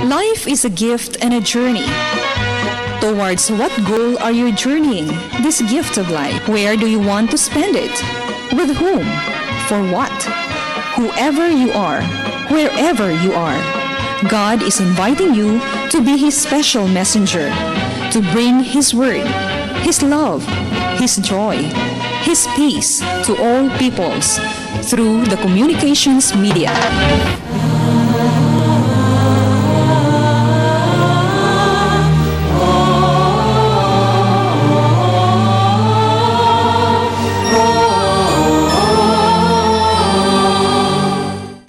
Life is a gift and a journey. Towards what goal are you journeying this gift of life? Where do you want to spend it? With whom? For what? Whoever you are, wherever you are, God is inviting you to be His special messenger, to bring His word, His love, His joy, His peace to all peoples through the communications media.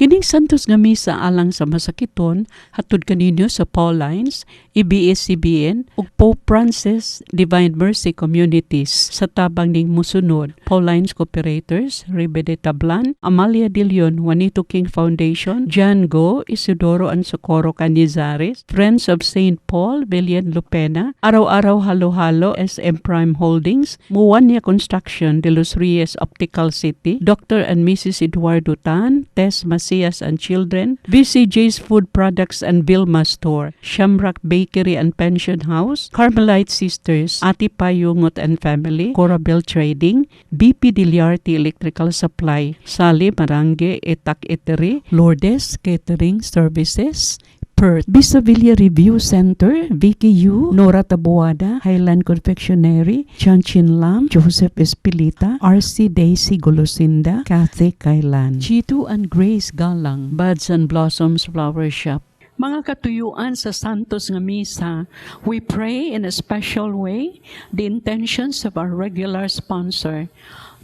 Kining santos nga misa alang sa masakiton hatod kaninyo sa Paulines, EBS-CBN ug Pope Francis Divine Mercy Communities sa tabang ning musunod. Paulines Cooperators, Rebe de Tablan, Amalia de Leon, Juanito King Foundation, John Go, Isidoro and Socorro Canizares, Friends of St. Paul, Belian Lupena, Araw-Araw Halo-Halo, SM Prime Holdings, Muwania Construction, De Los Reyes Optical City, Dr. and Mrs. Eduardo Tan, Tess Macias and Children, VCJ's Food Products and Vilma Store, Shamrock Bakery and Pension House, Carmelite Sisters, Ati Payungot and Family, Corabel Trading, BP Diliarte Electrical Supply, Sali Marange Etak Eatery, Lourdes Catering Services, Perth, Bisavilla Review Center, VKU, Nora Taboada, Highland Confectionery, Chanchin Lam, Joseph Espilita, RC Daisy Golosinda, Kathy Kailan, Chito and Grace Galang, Buds and Blossoms Flower Shop. Mga katuyuan sa Santos nga Misa, we pray in a special way the intentions of our regular sponsor,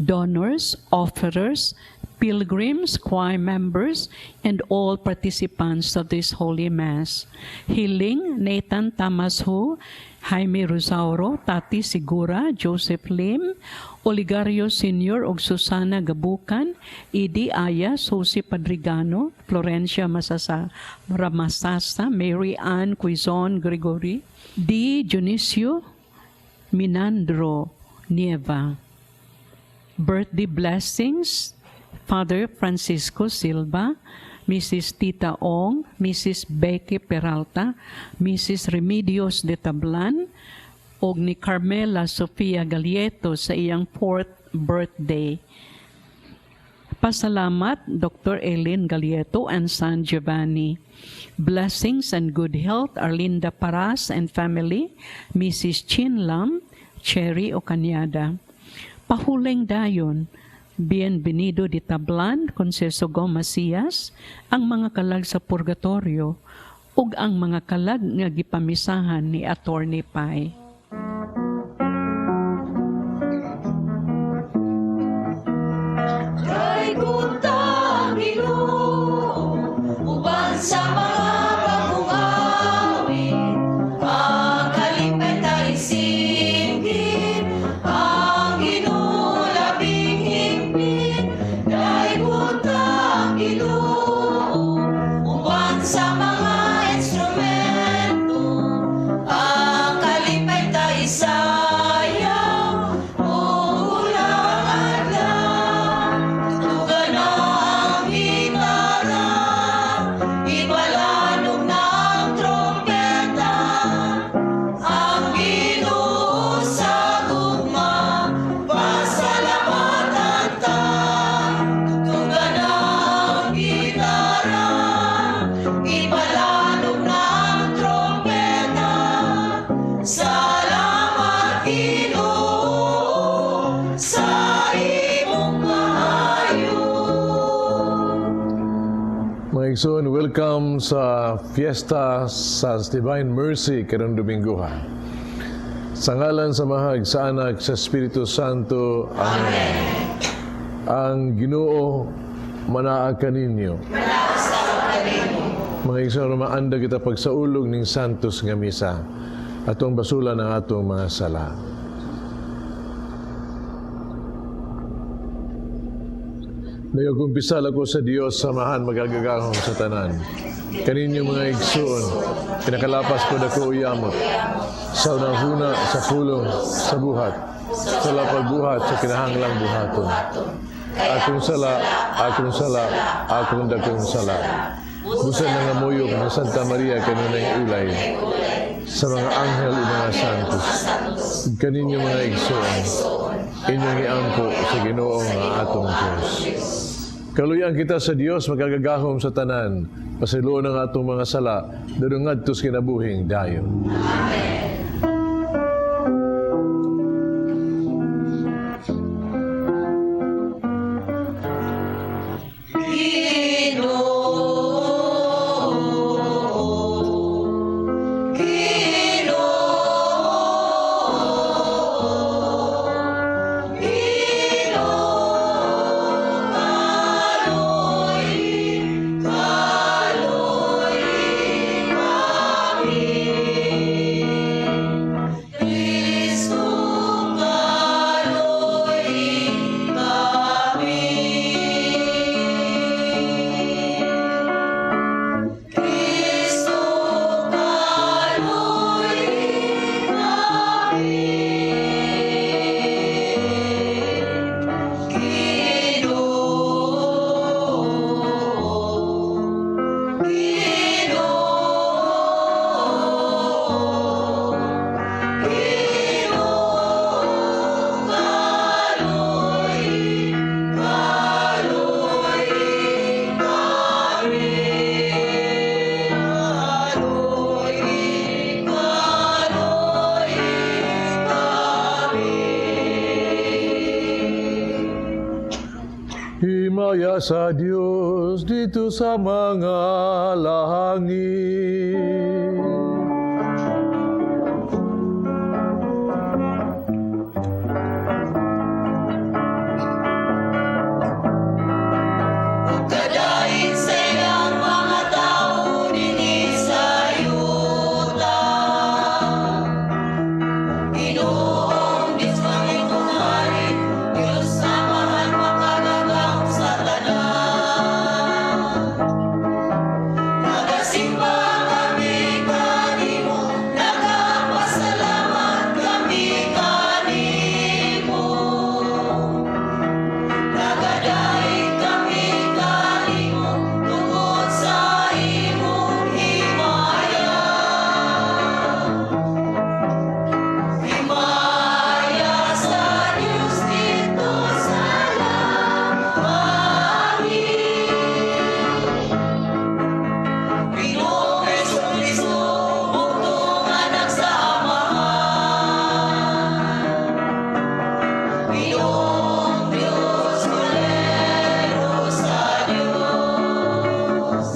donors, offerers, pilgrims, choir members, and all participants of this Holy Mass. Healing, Nathan Tamashu, Jaime Rosauro, Tati Sigura, Joseph Lim, Oligario Sr. ug Susana Gabukan, Idi Aya, Susi Padrigano, Florencia Ramasasa, Mary Ann Quizon Gregory, D. Dionisio Minandro Nieva. Birthday blessings, Father Francisco Silva, Mrs. Tita Ong, Mrs. Becky Peralta, Mrs. Remedios de Tablan, og ni Carmela Sofia Galieto sa iyang 4th birthday. Pasalamat, Dr. Eileen Galieto and son Giovanni. Blessings and good health, Arlinda Paras and family, Mrs. Chin Lam, Cherry Ocanyada. Pahuleng dayon, Bienvenido de Tablan, Conceso Macias, ang mga kalag sa purgatorio, ug ang mga kalag nga gipamisahan ni Attorney Pai. Kay kuntang Ginoo, uban sa mga pagungawin, ang kalipay tayo singgit, ang Ginoo labing higpit. Kay kuntang Ginoo, uban sa mga instrumento, ang kalipay tayo sayaw, ulang adlaw. Tugan na ang gitara, ipalanog na ang trompeta, ang Ginoo sa gugma, pasalamatan ta. Tugan na ang gitara, ipalanog na ang trompeta, salamat Ginoo sa imong maayo. Mga igsoon, welcome sa Fiesta sa Divine Mercy karong Dominguha. Sa ngalan sa Mahag, sa Anak, sa Espiritu Santo. Amen. Ang Ginoo manaag kaninyo. Mga igsoon, maanda kita pagsaulog ning Santos nga Misa. Atong basulan ang atong mga sala. Nagagumpisal ako sa Diyos, samahan magagagahong sa tanan. Kaninyo mga igsoon, pinakalapas ko dako uyamot. Sa unang-una, sa pulong, sa buhat. Sa lapag-buhat, sa kinahanglang buhaton. Akong sala, akong dakong sala. busan na nga muyok ng Santa Maria kanunay ulay, sa mga anghel o mga santos, kaninyo mga igsoon, inyong iangko sa Ginoo nga atong Diyos. Kaluyan kita sa Dios magagagahom sa tanan, pasiluon ang atong mga sala, dadong ngadtos kinabuhing dayon. Himaya sa Diyos dito sa mga langit. Kadain sa iyang mga tao dinhi sa yuta. Ginoong Diyos ng iyong hari, Diyos na mahal makagagahom sa tanan. Nagasimba kami kanimo, nagapasalamat kami kanimo. Nagadaig kami kanimo tungod sa imong himaya. Himaya sa Diyos dito sa langit. Pinoong Jesucristo, bugtong anak sa Amahan. Pinoong Diyos, Cordero sa Diyos.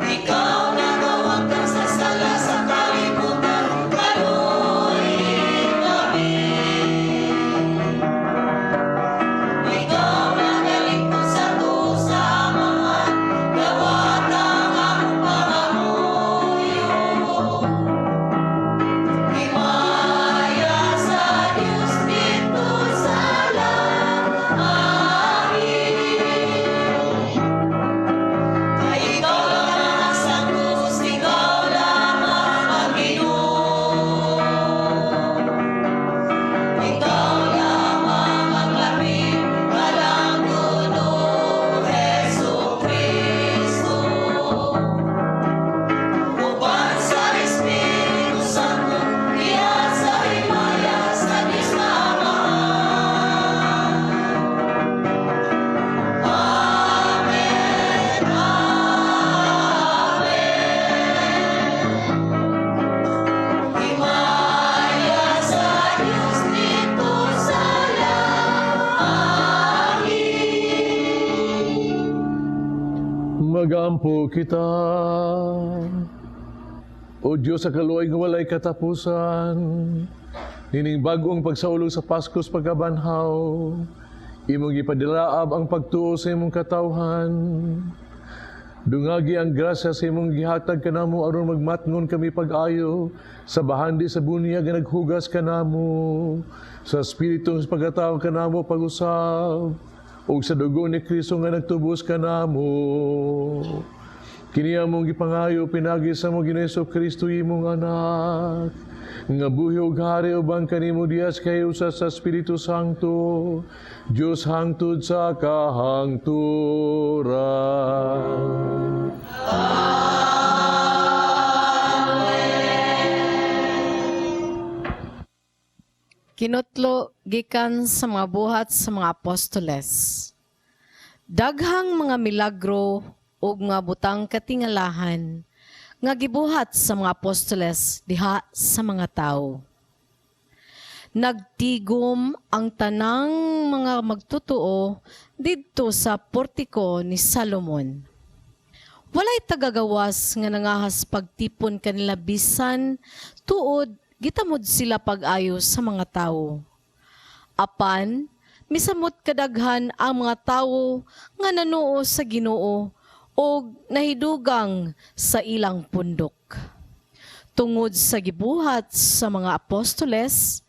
Ikaw na nawagtang sa sala sa kalibutan, kaluoy kami. Ikaw na nalingkod sa dusa, Amahan, dawatang ang pangamuyo. Himaya sa Diyos dito sa langit. Kay ikaw lang ang santos, ikaw lamang ang Ginoo. Ikaw lamang ang labing kalangkunong Jesucristo. Uban sa Espiritu Santo, diyan sa himaya sa Diyos na Amahan. Amen, amen. Himaya sa Diyos dito sa langit. Magampo kita, O Diyos sa kaluoy nga walay katapusan, nining bagong pagsaulog sa Paskos pagkabanhaw, imong ipadilaab ang pagtuo sa imong katawhan. Dungagi ang grasya sa imong gihatag kanamo aron magmatngon kami pag-ayo sa bahandi sa bunya nga naghugas kanamo, sa Espiritu sa pagkatao kanamo pag-usab, ug sa dugo ni Kristo nga nagtubos kanamo. Kini among gipangayo pinagi sa mo Ginoong Kristo imong anak, nga buhi ug hari uban kanimo Dios kayo sa Espiritu Santo, Dios hangtod sa kahangturan. Kinutlo gikan sa mga buhat sa mga apostoles. Daghang mga milagro ug mga butang katingalahan nga gibuhat sa mga apostoles diha sa mga tawo. Nagtigom ang tanang mga magtutuo didto sa portiko ni Salomon. Walay tagagawas nga nangahas pagtipon kanila bisan tuod gitamod sila pag-ayo sa mga tawo. Apan, misamot kadaghan ang mga tawo nga nanuo sa Ginoo o nahidugang sa ilang pundok. Tungod sa gibuhat sa mga apostoles,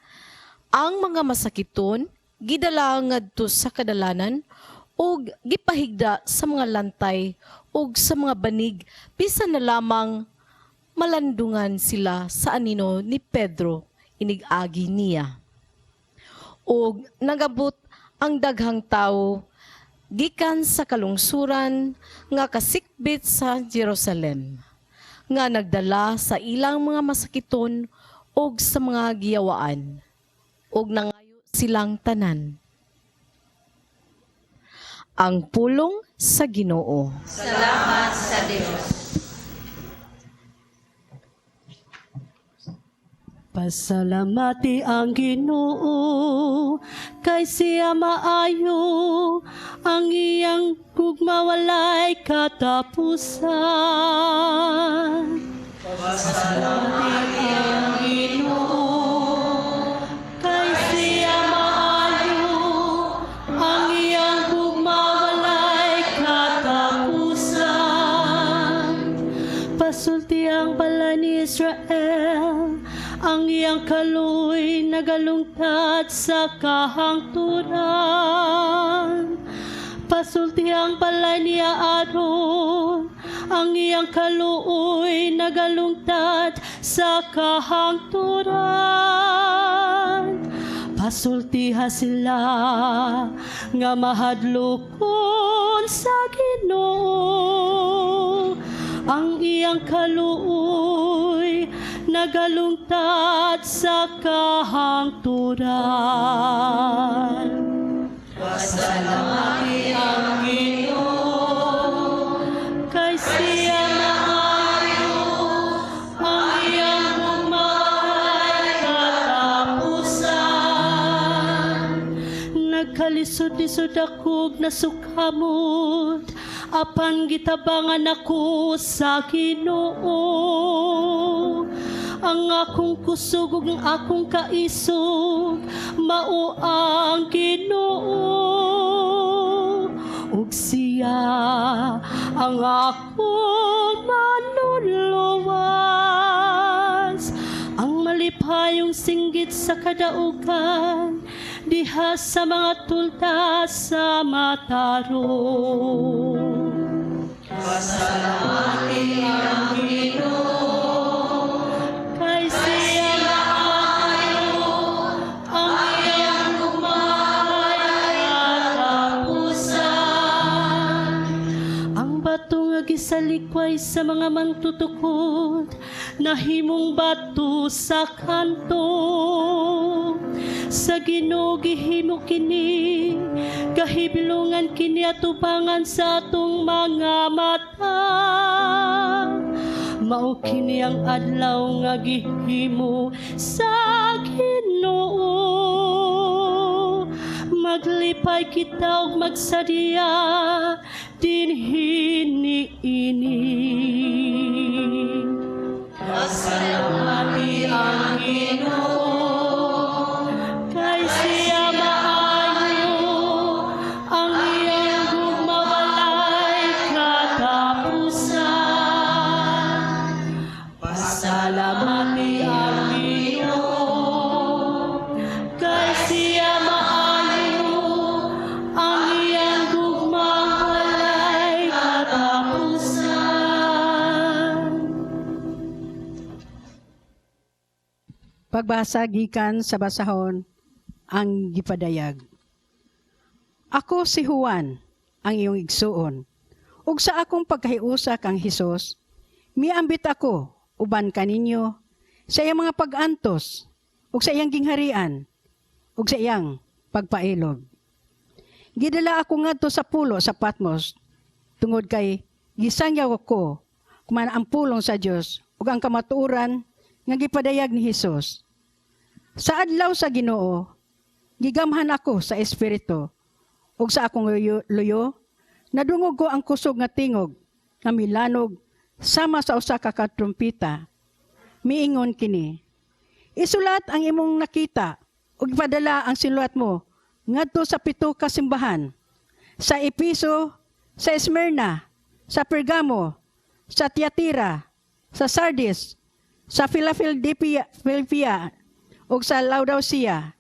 ang mga masakiton gidala ngadto sa kadalanan o gipahigda sa mga lantay o sa mga banig bisan na lamang malandungan sila sa anino ni Pedro inigagi niya. O nagabot ang daghang tawo gikan sa kalungsuran nga kasikbit sa Jerusalem, nga nagdala sa ilang mga masakiton o sa mga giyawaan, o nangayo silang tanan. Ang pulong sa Ginoo. Salamat sa Diyos. Pasalamati ang Ginoo, kay siya maayo, ang iyang gugma walay katapusan. Pasalamati ang Ginoo, kay siya maayo, ang iyang gugma walay katapusan. Pasulti ang bala ni Israel, ang iyang kaluy nagalungtad sa kahangturan. Pasulti ang balay niya Aron, ang iyang kaluoy nagalungtad sa kahangturan. Pasultiha sila nga mahadlokon sa Ginoo, ang iyang kaluoy nagalungtad sa kahangturan. Pasalamati ang Ginoo, kay siya maayo, ang iyang gugmay katapusan. Nagkalisod-lisod akog nasukamot, apan gitabangan ako sa Ginoo. Ang akong kusog ug ang akong kaisog, mao ang Ginoo. Ug siya ang akong manunluwas, ang malipayong singgit sa kadaugan, diha sa mga tulta sa matarong. Pasalamati ang Ginoo, kay siya maayo, ang iyang gugmay katapusan. Ang bato nga gisalikway sa mga mangtutukod, nahimong bato sa kanto. Sa Ginoo gihimo kini, kahibilongan kini atubangan sa atong mga mata. Mao kini ang adlaw nga gihimo sa Ginoo. Maglipay kita ug magsadya dinhi niini. Pasalamati ang Ginoo, kay siya maayo, ang iyang gugmawalay katapusan. Pasalamati ang Ginoo, kay siya maayo, ang iyang gugmawalay katapusan. Pagbasa gikan sa basahon ang gipadayag. Ako si Juan, ang iyong igsuon. Ug sa akong pagkahiusa kang Hesus, miambit ako uban kaninyo sa iyang mga pag-antos ug sa iyang gingharian ug sa iyang pagpailog. Gidala ako ngadto sa pulo sa Patmos tungod kay gisangyaw ako kuman ang pulong sa Dios ug ang kamatuoran nga gipadayag ni Hesus. Sa adlaw sa Ginoo, gigamhan ako sa espiritu ug sa akong luyo, nadungog ko ang kusog nga tingog nga milanog sama sa usa ka katrumpita. Miingon kini, isulat ang imong nakita ug ipadala ang sinulat mo ngadto sa 7 ka simbahan, sa Episo, sa Esmerna, sa Pergamo, sa Tiatira, sa Sardis, sa Philadelphia, ug sa Laodicea.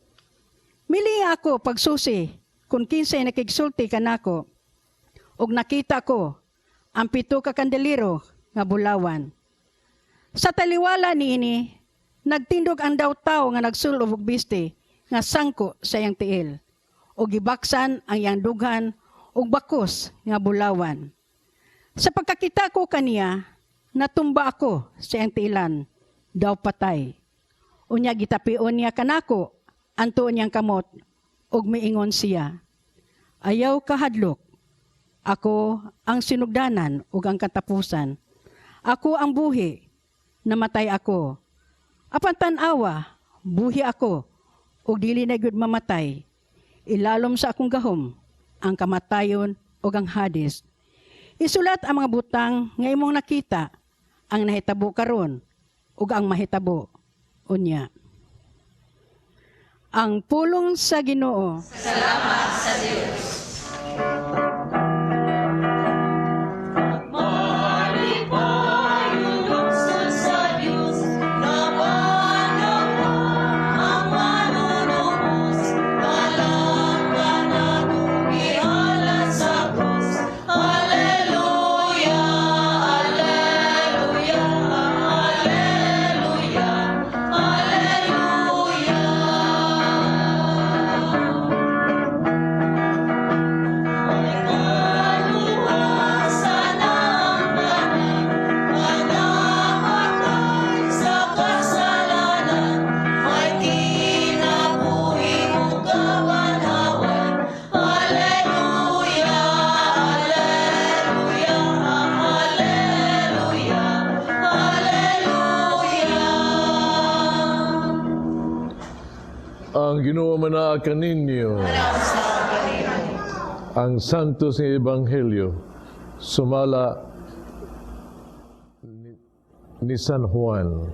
Mili ako pagsusi kung kinsay nakigsulti kanako, ug nakita ko ang 7 ka kandelero nga bulawan. Sa taliwala niini, nagtindog ang daw-taw nga nagsulob og biste nga sangko sa iyang tiil, ug gibaksan ang iyang dughan ug bakos nga bulawan. Sa pagkakita ko kaniya, natumba ako sa iyang tiilan, daw patay. Unya gitapion niya kanako, anto niyang kamot, ug miingon siya, ayaw kahadlok, ako ang sinugdanan ug ang katapusan. Ako ang buhi, namatay ako. Apan tan-awa, buhi ako, ug dili na gyud mamatay. Ilalom sa akong gahom, ang kamatayon ug ang Hades. Isulat ang mga butang nga imong nakita, ang nahitabo karon ug ang mahitabo. Unya. Ang pulong sa Ginoo. Salamat sa Diyos. Ang Ginoo manaakan ninyo. Ang santos nga ebanghelyo sumala ni San Juan.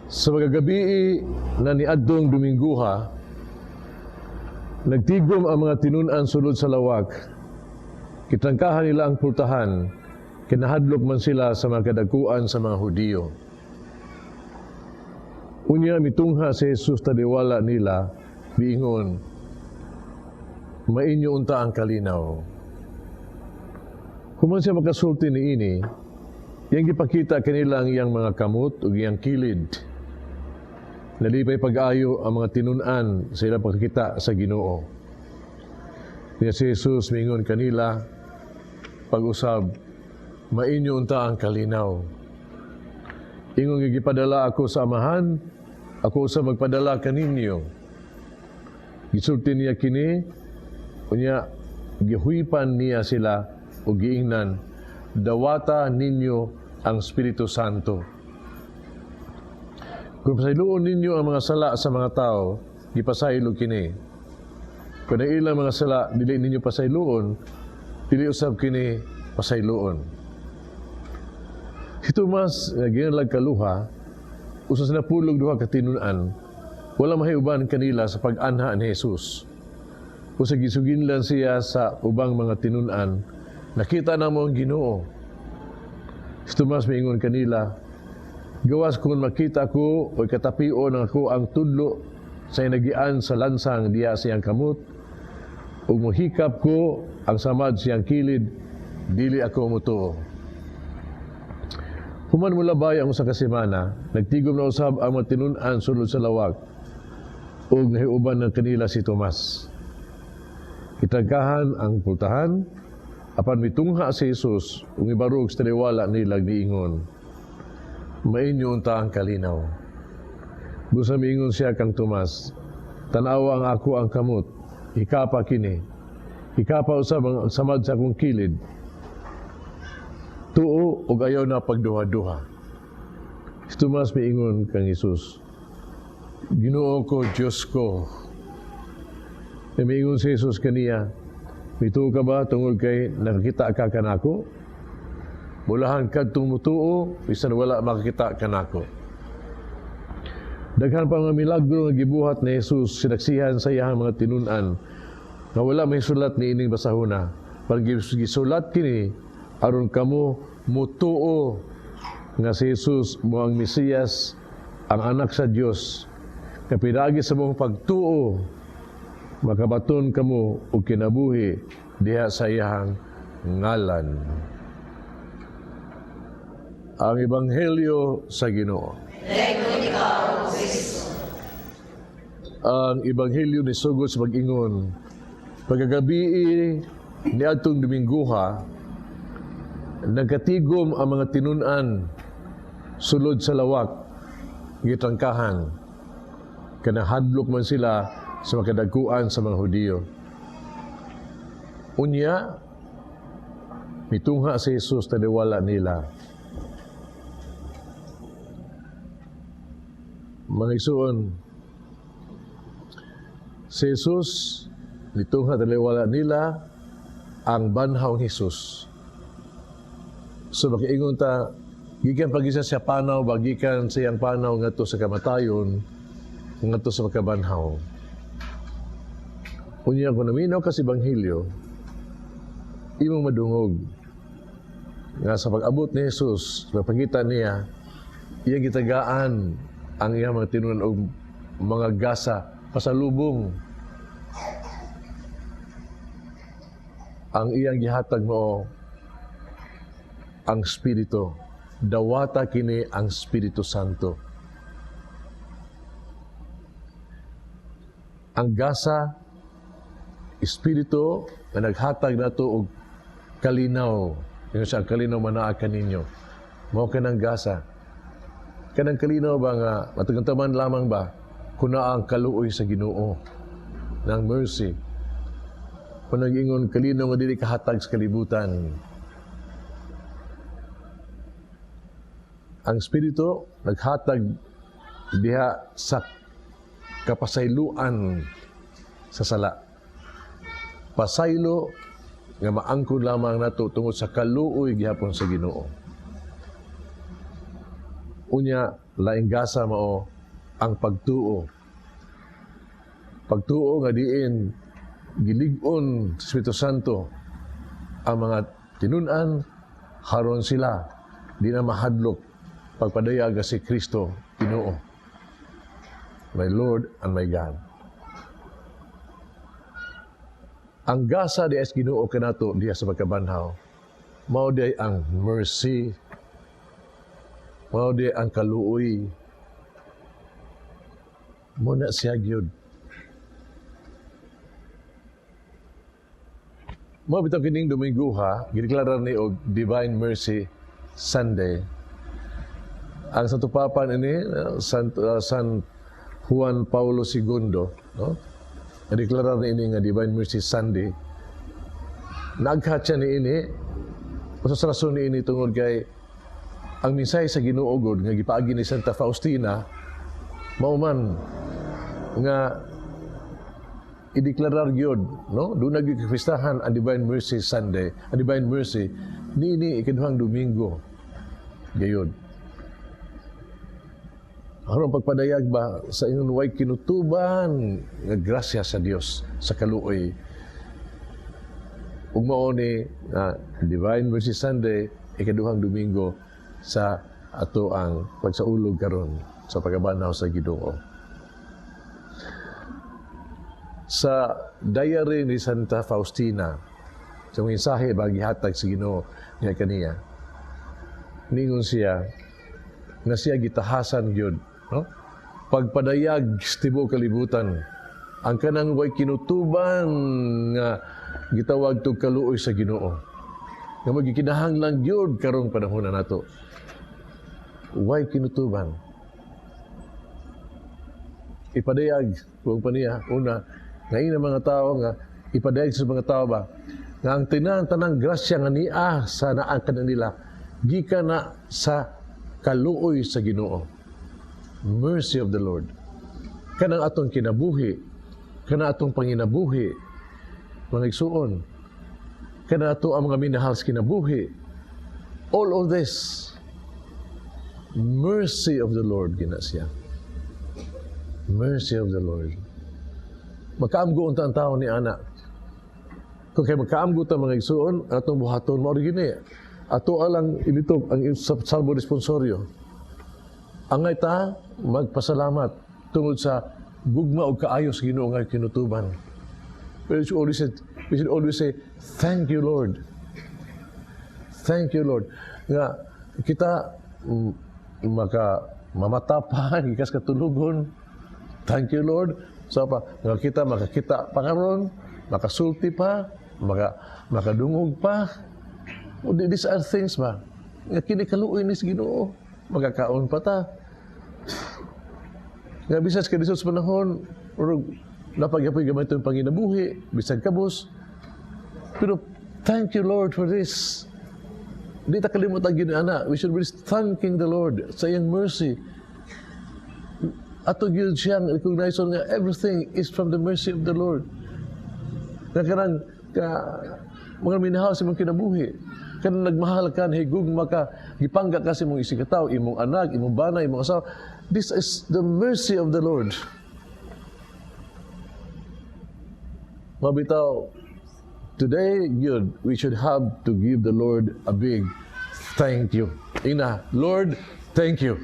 Sa magagabi na niadtong Dominguha, nagtigom ang mga tinun-an sulod sa lawak. Kitangkahan nila ang pultahan, kinahadlok man sila sa mga kadakuan sa mga Hudiyo. Unya mitungha si Jesus tadiwala nila, biingon, mainyo unta ang kalinaw. Human siya makasulti ni ini, yang gipakita kanila ang iyang mga kamot ug iyang kilid. Nalipay pag-ayo ang mga tinun-an sa ilang pagkakita sa Ginoo. Niya si Jesus miingon kanila, pag-usab, mainyo unta ang kalinaw. Ingon gipadala ako sa amahan, ako sa magpadala kaninyo. Gisulti niya kini, unya gihuipan niya sila o giingnan, dawata ninyo ang Espiritu Santo. Kung pasayloon ninyo ang mga sala sa mga tao, gipasaylo kini. Kung ang ilang mga sala, dili ninyo pasayloon, dili usab kini pasayloon. Si Tomas, ginag kaluha, usa sa napulog duha ka tinun-an, wala mahiuban kanila sa pag-anha ni Jesus. Usa gisuginlan siya sa ubang mga tinun-an, nakita na mo ang Ginoo. Si Tomas miingon kanila, gawas kung makita ko o katapion ako ang tudlo sa inagian sa lansang diya siyang kamot, ug mohikap ko ang samad siyang kilid, dili ako mutuo. Human mula baya ang usa ka semana, nagtigom na usab ang mga tinun-an sulod sa lawak ug nahiuban ng kanila si Tomas. Kitagkahan ang pultahan, apan mitungha si Jesus ug ibarog sa taliwala nila niingon, mainyo unta ang kalinaw. Busa miingon siya kang Tomas, tanawa ang ako ang kamot, hikapa kini, hikapa usab ang samad sa akong kilid, tuo ug ayaw na pagduha-duha. Si Tomas miingon kang Jesus, Ginoo ko, Diyos ko. E miingon si Jesus kaniya, mituo ka ba tungod kay nakakita ka kanako? Mulahan ka tumutuo, bisan wala makakita kanako. Daghan pa mga milagro nga gibuhat ni Jesus sinaksihan sa iyang mga tinun-an nga wala may sulat ni ining basahona. Pag gisulat kini aron kamo mutuo nga si Jesus mo ang Mesiyas, ang anak sa Dios. Kapinagi sa mong pagtuo, makabaton kamo og kinabuhi diha sa iyang ngalan. Ang Ebanghelyo sa Ginoo. Ang Ebanghelyo ni sugod sa pag-ingon, pagkagabi ni adtong Domingguha, nagkatigom ang mga tinun-an sulod sa lawak, gitangkahan, kanahadlok man sila sa makadagkuan sa mga Hudiyo. Unya, mitungha si Jesus taliwala nila. Mga igsoon, si Jesus, mitungha taliwala nila ang banhaw ni Jesus. So makiingon ta, gikan pag-isa siya panaw, bagikan siyang panaw ngadto sa kamatayon, ngadto sa makabanhaw. Unya kung naminaw ka sa Ebanghelyo, imong madungog nga sa pag-abot ni Jesus, sa pagitan niya, iya gitagaan ang iyang mga tinunan o mga gasa pasalubong. Ang iyang gihatag mo ang Espiritu. Dawata kini ang Espiritu Santo. Ang gasa, Espiritu na naghatag nato og kalinaw. Yung sa kalinaw manaa kaninyo. Mao kanang gasa. Kanang kalinaw ba nga matugantaman lamang ba kuna ang kaluoy sa Ginoo ng mercy. Kung nag-ingon kalinaw nga dili kahatag sa kalibutan. Ang Espiritu naghatag diha sa kapasayloan sa sala. Pasaylo nga maangkon lamang nato tungod sa kaluoy gihapon sa Ginoo. Unya, laing gasa mao ang pagtuo. Pagtuo nga diin gilig-on sa Espiritu Santo ang mga tinun-an haron sila di na mahadlok pagpadayag si Kristo Ginoo, my Lord and my God. Ang gasa di as Ginoo kanato diha sa pagkabanhaw, mao di ang mercy, mao di ang kaluoy, mo na siya gyud. Mao bitaw kining Dominguha, gideklara ni og Divine Mercy Sunday. Ang Santo Papa ini San Juan Paulo II, no? Nadeklara na ini nga Divine Mercy Sunday. Naghatya ni ini, sa rason ni ini tungod kay ang minsay sa Ginoo gud nga gipaagi ni Santa Faustina mao man nga ideklarar gyud, no? Doon nagkipistahan ang Divine Mercy Sunday, ang Divine Mercy niini ikaduhang Domingo gayud. Aron pagpadayag ba sa inyong way kinutuban nga grasya sa Dios sa kaluoy. Ug mao ni Divine Mercy Sunday ikaduhang Domingo sa ato ang pagsaulog karon sa pagabanaw sa Ginoo. Sa diary ni Santa Faustina, sa mensahe bagihatag sa Ginoo niya kaniya, ningon siya, nga siya gitahasan gyud, no? Pagpadayag sa tibuok kalibutan, ang kanang way kinutuban nga gitawag tog kaluoy sa Ginoo. Nga magikinahanglan gyud karong panahon na nato. Way kinutuban. Ipadayag kung paniya una ngayon ang mga tao nga ipadayag sa mga tao ba nga ang tanang grasya nga niya sa naan kanila gikan na sa kaluoy sa Ginoo. Mercy of the Lord. Kanang atong kinabuhi, kanang atong panginabuhi, mga igsuon, kanang ato ang mga minahal sa kinabuhi. All of this, mercy of the Lord ginasya. Mercy of the Lord. Makaamgo unta ang tao ni ana. Kung kay makaamgo ta mga igsuon, atong buhaton mo gini. Ato alang ilitog ang salmo responsoryo. Angay ta magpasalamat tungod sa gugma o kaayos Ginoo nga kinutuban. We should always say, thank you, Lord. Thank you, Lord. Nga kita mamata pa, gikas katulugon. Thank you, Lord. So pa, nga kita makakita pa karon, makasulti pa, makadungog pa. These are things ba? Nga kinikaluoy ni Ginoo, magkakaon pa ta. Nga bisas ka sa panahon, napagyapoy gamay ito yung panginabuhi, bisag kabos. Pero thank you, Lord, for this. Di ta kalimutan ginana. We should be thanking the Lord sa iyang mercy. Ato gyud siyang recognize nga everything is from the mercy of the Lord. Nga kanang mga minahal sa imong kinabuhi. Kanang nagmahal ka, higugma ka, gipangga ka sa imong isigataw, imong anak, imong bana, imong asawa. This is the mercy of the Lord. Mabitaw, today, yun, we should have to give the Lord a big thank you. Ina, Lord, thank you.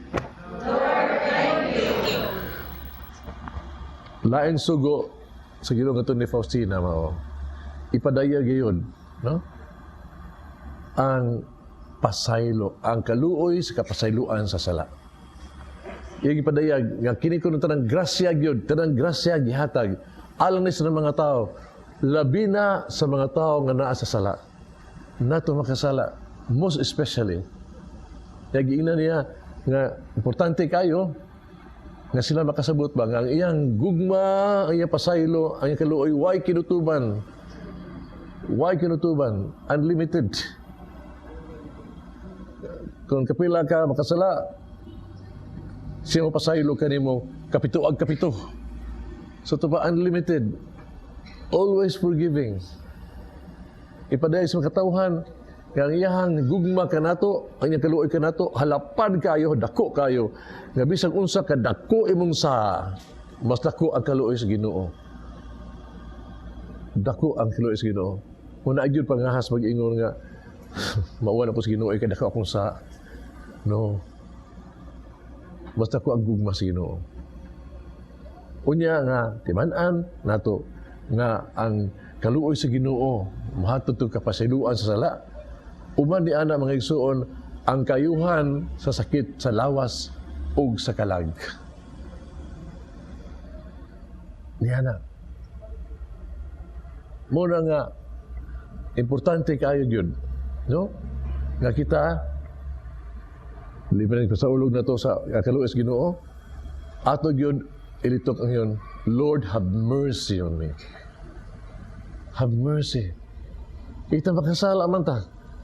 Lord, thank you. Laing sugo sa Ginoo nga ni Faustina mao. Ipadaya gayon, no? Ang pasaylo, ang kaluoy sa kapasayloan sa sala. Iyang ipadayag nga kini kuno tanang grasya gyud, tanang grasya gihatag alang ni sa mga tao, labi na sa mga tao nga naa sa sala. Nato makasala, most especially. Kaya giina niya nga importante kayo nga sila makasabot ba nga ang iyang gugma, ang iyang pasaylo, ang iyang kaluoy, why kinutuban? Why kinutuban? Unlimited. Kung kapila ka makasala, siya mo pasaylo ka nimo kapito ag kapito. So ito ba unlimited? Always forgiving. Ipadayag sa mga katawhan, ang iyahang gugma ka nato, ang iyang kaluoy ka nato, halapad kayo, dako kayo. Nga bisag unsa ka dako imong sa, mas dako ang kaluoy sa Ginoo. Dako ang kaluoy sa Ginoo. Muna agyud pangahas mag-ingon nga, mauwan ako sa Ginoo, kay dako akong sa. No. Mas dako ang gugma sa Ginoo. Unya nga, timan-an nato, nga ang kaluoy sa Ginoo, mahatod to kapasayloan sa sala. Uman di ana mga igsuon ang kayuhan sa sakit sa lawas ug sa kalag. Niana. Muna nga importante kayo gyud, no? Nga kita libre sa ulog na to sa kaluoy sa Ginoo. Ato gyud ilitok ang yun, Lord, have mercy on me. Have mercy. Kita makasala man ta.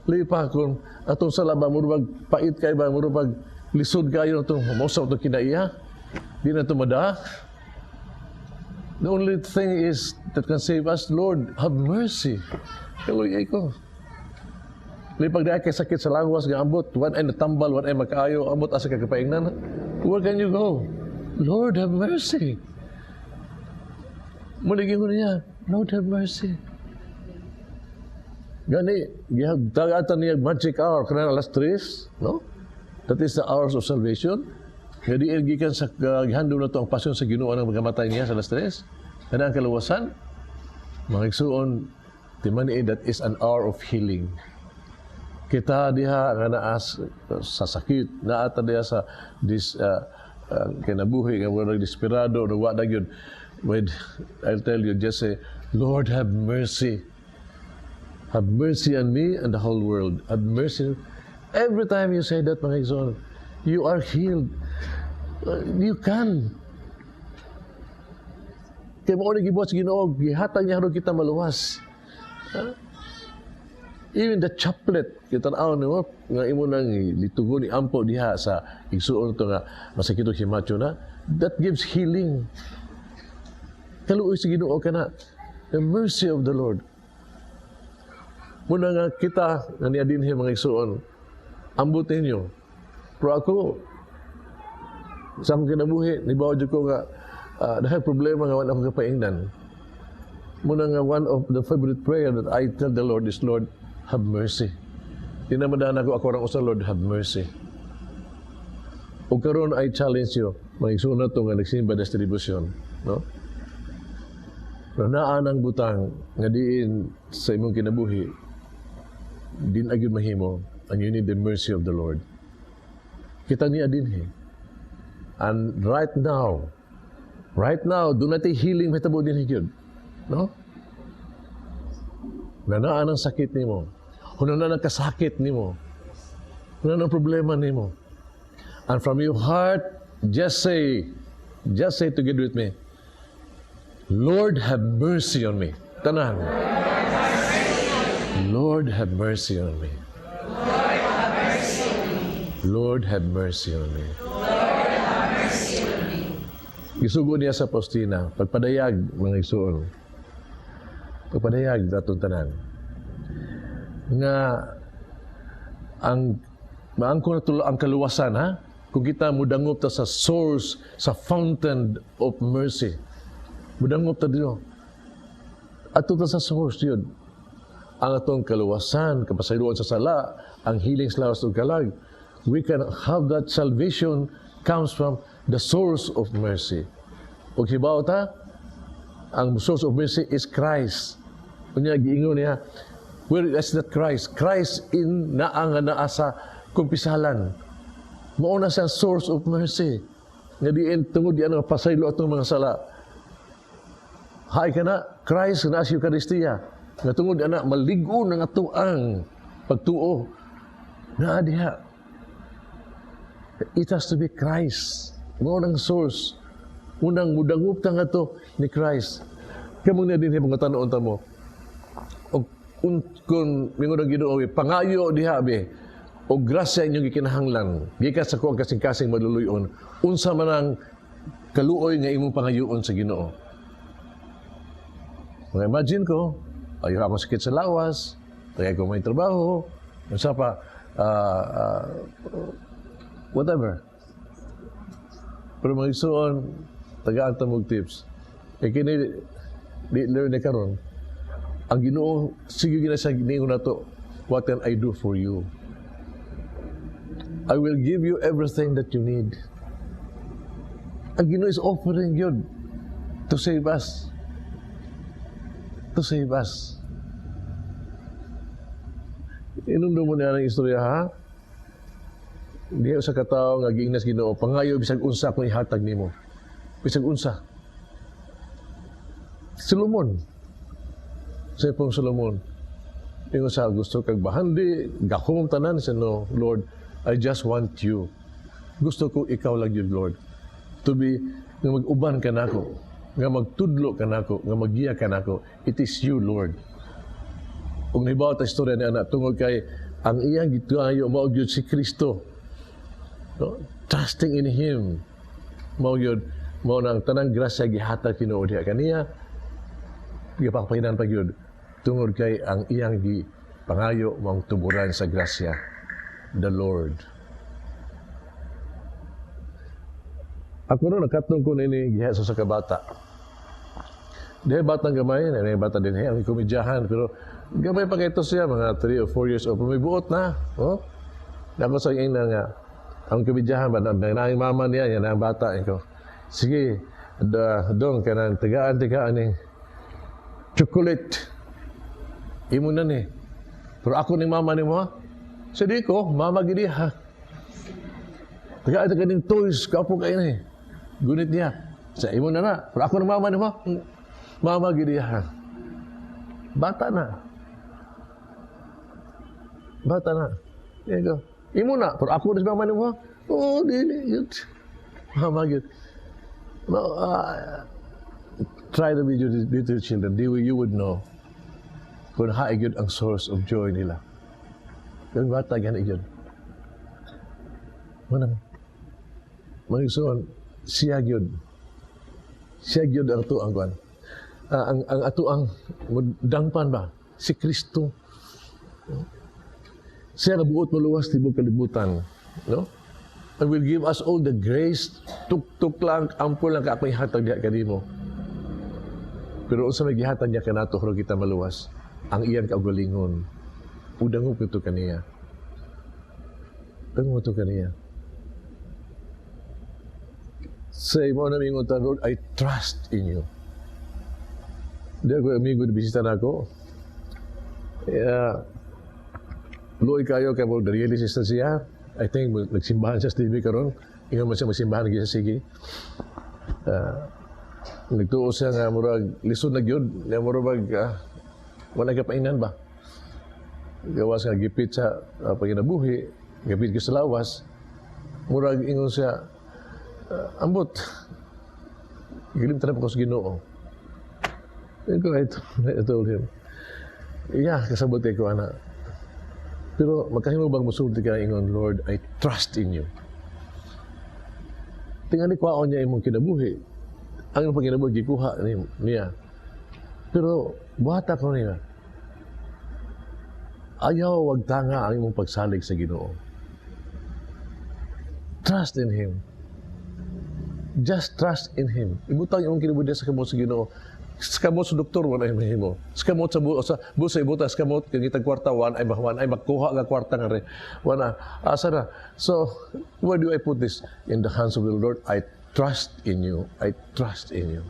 Lipa kung atong sala ba, murubag pait kayo ba, murubag lisod kayo na itong mausaw itong kinaiya. Di na ito mada. The only thing is that can save us, Lord, have mercy. Kaluya ko. Lipag na kay sakit sa lawas, nga ambot, one ay natambal, one ay makaayo, ambot asa kagapaingnan. Where can you go? Lord, have mercy. Muligin ko niya, Lord, have mercy. Gani, tagatan niya magic hour, kanina alas 3, no? That is the hours of salvation. Nga di ilgikan sa gihandom na ito ang pasyon sa Ginoo ng magamatay niya sa alas 3. Kana ang kaluwasan, mga igsuon, timani, that is an hour of healing. Kita diha nga naa sa sakit, naa ta diha sa kinabuhi nga wala desperado no wa na gyud. When I'll tell you, just say, Lord, have mercy. Have mercy on me and the whole world. Have mercy. Every time you say that, mga igsoon, you are healed. You can. Kaya mo na gibuhat sa Ginoo, gihatag niya ron kita maluwas. Even the chaplet, kita na mo, nga imo nang litugon ni ampo diha sa igsuon to nga masakit o himatyo na, that gives healing. Kaluoy sa Ginoo ka na. The mercy of the Lord. Muna nga kita, nga niya din mga igsuon, ambutin nyo. Pero ako, sa akong kinabuhi, nibawa dyan ko nga, dahil problema nga wala akong kapaingnan. Muna nga one of the favorite prayer that I tell the Lord is, Lord, have mercy. Di naman daan ako rang usa, Lord, have mercy. O karon I challenge you, mga igsoon na ito nga nagsimba distribution, no? Na naanang butang nga diin sa imong kinabuhi, din agad mahimo, and you need the mercy of the Lord. Kita niya din and right now, doon natin healing mahitabo din higyon. No? Nanaan ang sakit nimo. Hunan na kasakit nimo. Hunan ang problema nimo. And from your heart, just say together with me, Lord, have mercy on me. Tanan. Lord, have mercy on me. Lord, have mercy on me. Lord, have mercy on me. Lord, have mercy on me. Gisugo niya sa postina, pagpadayag mga igsoon. Pagpadayag datong tanan. Nga ang maangko na ang kaluwasan ha, kung kita mudangop ta sa source, sa fountain of mercy. Mudangop ta dito. Ato ta sa source yun. Ang atong kaluwasan, kapasayloan sa sala, ang healing sa lawas ng kalag. We can have that salvation comes from the source of mercy. O hibaw ta, ang source of mercy is Christ. Kunya giingon niya, where is that Christ? Christ in naang naa sa kumpisalan. Mauna siya source of mercy. Nga diin tungod di ano pasaylo atong mga sala. Hay ka na, Christ na sa Eucharistia. Nga tungod ana maligo ng atuang pagtuo. Na diha. It has to be Christ. Maunang source. Unang mudangup ta nga to ni Christ. Kamo na din mga tanon ta mo. Kung mingon ang Ginoo pangayo diha be o grasya inyong gikinahanglan gikan sa kuang kasing-kasing maluluyon unsa man ang kaluoy nga imong pangayoon sa Ginoo. Imagine ko, ayaw ako sakit sa lawas, tagay ko may trabaho, unsa pa whatever. Pero mga igsoon, tagaan ta mog tips. Kini di learn ni karon. Ang Ginoo sige gina sa ginoo nato, what can I do for you? I will give you everything that you need. Ang Ginoo is offering you to save us. To save us. Inumdo mo na ang istorya ha? Hindi sa katao nga giingnas Ginoo, pangayo bisag unsa kung ihatag nimo. Bisag unsa. Solomon. Sa pong Solomon, ingon sa gusto kag bahandi, gahom tanan sa no, Lord, I just want you. Gusto ko ikaw lang yun, Lord. To be, nga mag-uban ka nako, nga magtudlo ka nako, nga maggiya ka nako. It is you, Lord. Kung nahibaw ta istorya ni anak, tungod kay ang iyang gituayo, mao gyud si Kristo. No? Trusting in Him. Mao gyud, mao nang tanang grasya gihatag tinuod diha kaniya. Gipapahinan pa gyud tungod kay ang iyang pangayo mong tuburan sa grasya, the Lord. Ako ron nakatong ko nini giha sa kabata. Dahil batang gamay, na bata din ang komedyahan, pero gamay pa ito siya, mga 3 or 4 years old, pero may buot na. Oh? Dako sa ina nga, ang komedyahan ba, nanging mama niya, yan ang bata. Ko. Sige, dong, kanang tigaan ni chocolate. Imo na ni. Pero ako ni mama ni mo, Sa di ko, mama gidi ha. Taga ito kaning toys, kapo kayo na eh. Gunit niya. Sa imo na. Pero ako ng mama ni mo. Mama gidi ha. Bata na. Bata na. Yan ko. Imo na. Pero ako na sa mama ni mo. Oh, di. Mama gidi. No, try to be your little children. You would know kung haigod ang source of joy nila. Yung bata, gano'n yun. Manang, magigsoon, siya yun. Siya yun ang ito ang kwan. Ang ato ang dangpan ba? Si Kristo. Siya nabuot maluwas tibok kalibutan. No? And will give us all the grace. Tuk-tuk lang, ampul lang ka ako'y hatag niya kanimo. Pero sa may gihatag niya kanato, kung kita maluwas, ang iyan kaugalingon. Udangog ito kaniya. Udangog ito kaniya. Say mo na minguntan, Lord, I trust in you. Hindi ako amigo na bisita na ako. Luoy kayo kaya mo na-realize na siya. I think nagsimbahan siya sa TV karon. Ingon man siya magsimbahan lagi sa sige. Nagtuo siya nga murag lisod na gyud, nga murag wala ka painan ba? Gawas nga gipit sa paginabuhi, gipit ka sa lawas. Murag ingon siya, ambot. Gilimtan na po ko sa Ginoo. I told him, yeah, kasabot ko ana. Pero magkahimo bang musulti ka ingon, Lord, I trust in you. Tingali kwaon niya imong kinabuhi. Ang imong pagkinabuhi, gikuha niya. Pero, buhata ko niya. Ayaw wag tanga ang imong pagsalig sa Ginoo. Trust in Him. Just trust in Him. Ibutang imong kinabuhi sa kamot sa Ginoo. Sa kamot sa doktor, wala yung mahimo. Sa kamot sa busa ibuta, sa kamot, kagitag kwarta, wan ay magkuha nga kwarta nga rin. Wana, asa na. So, where do I put this? In the hands of the Lord. I trust in you. I trust in you.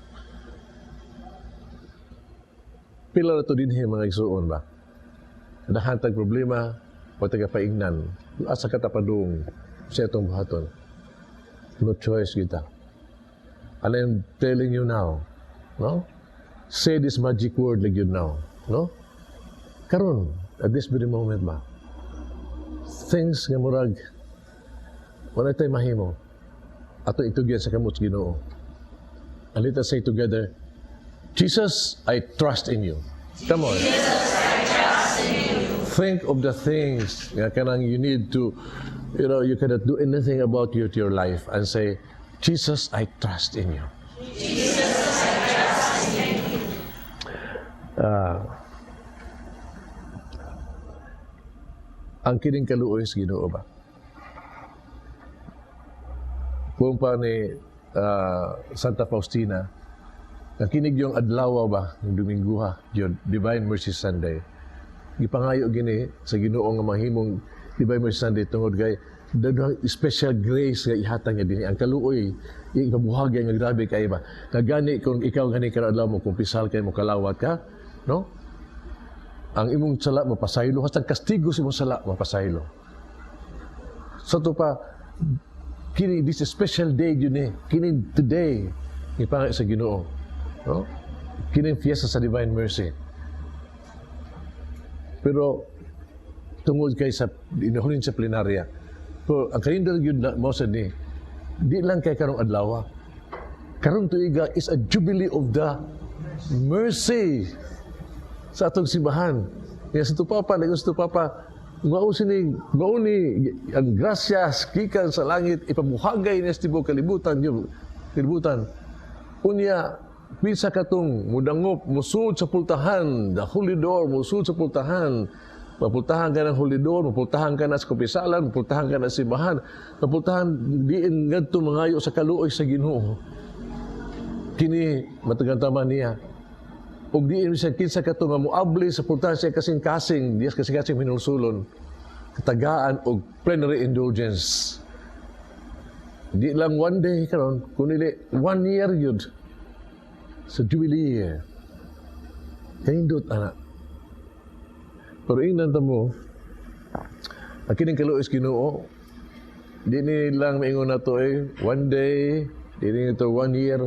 Pila na ito din mga isuon ba? Nahantag problema, o tagapaingnan. Asa katapadong sa itong buhaton. No choice kita. And I'm telling you now, no? Say this magic word like you now, no? Karon, at this very moment ba? Things nga murag, wala tayo mahimo. Ato itugyan sa kamot Ginoo. And let us say together, Jesus, I trust in you. Come on. Jesus, I trust in you. Think of the things nga kanang you need to, you cannot do anything about your life and say, Jesus, I trust in you. Jesus, I trust in you. Ang kining kaluoy sa Ginoo ba? Kung pa ni Santa Faustina, nakinig yung adlaw ba, yung Dominguha, yung Divine Mercy Sunday. Gipangayo gini sa Ginoo nga mahimong Divine Mercy Sunday tungod kay the special grace nga ihatag niya dinhi. Ang kaluoy, ikabuhagay nga grabe kay ba. Kagani kung ikaw gani kada adlaw mo kung pisal kay mo kalawat ka, no? Ang imong sala mapasaylo, hasta kastigo sa imong sala mapasaylo. So to pa, kini this special day yun kini today, ipangay sa Ginoo. No? Kini fiesta sa Divine Mercy. Pero, tungod kay sa, inahulin sa plenarya, pero ang kalendar yun na, mo sa ni, di lang kay karong adlaw. Karong tuiga is a jubilee of the mercy sa atong simbahan. Kaya sa tupapa, sa tupapa, mauni ang grasyas, kikan sa langit, ipamuhagay niya sa tibok kalibutan, Unya, pisa katong mudangop, musud sa pultahan, the holy door, musud sa pultahan, mapultahan ka ng holy door, mapultahan ka na sa kupisalan, mapultahan ka na sa simbahan, mapultahan diin ngadto mangayo sa kaluoy sa Ginoo. Kini matagantaman niya. Og diin siya kinsa kato nga moabli sa pultahan siya kasing-kasing, dias kasing-kasing minulsulon, katagaan og plenary indulgence. Di lang one day karon, kunili 1 year yun sa Jubilee year. Kaindot, anak. Pero ingnan mo, Ang kining kaluoy sa Ginoo, di ni lang maingon na to one day, di ni ito 1 year.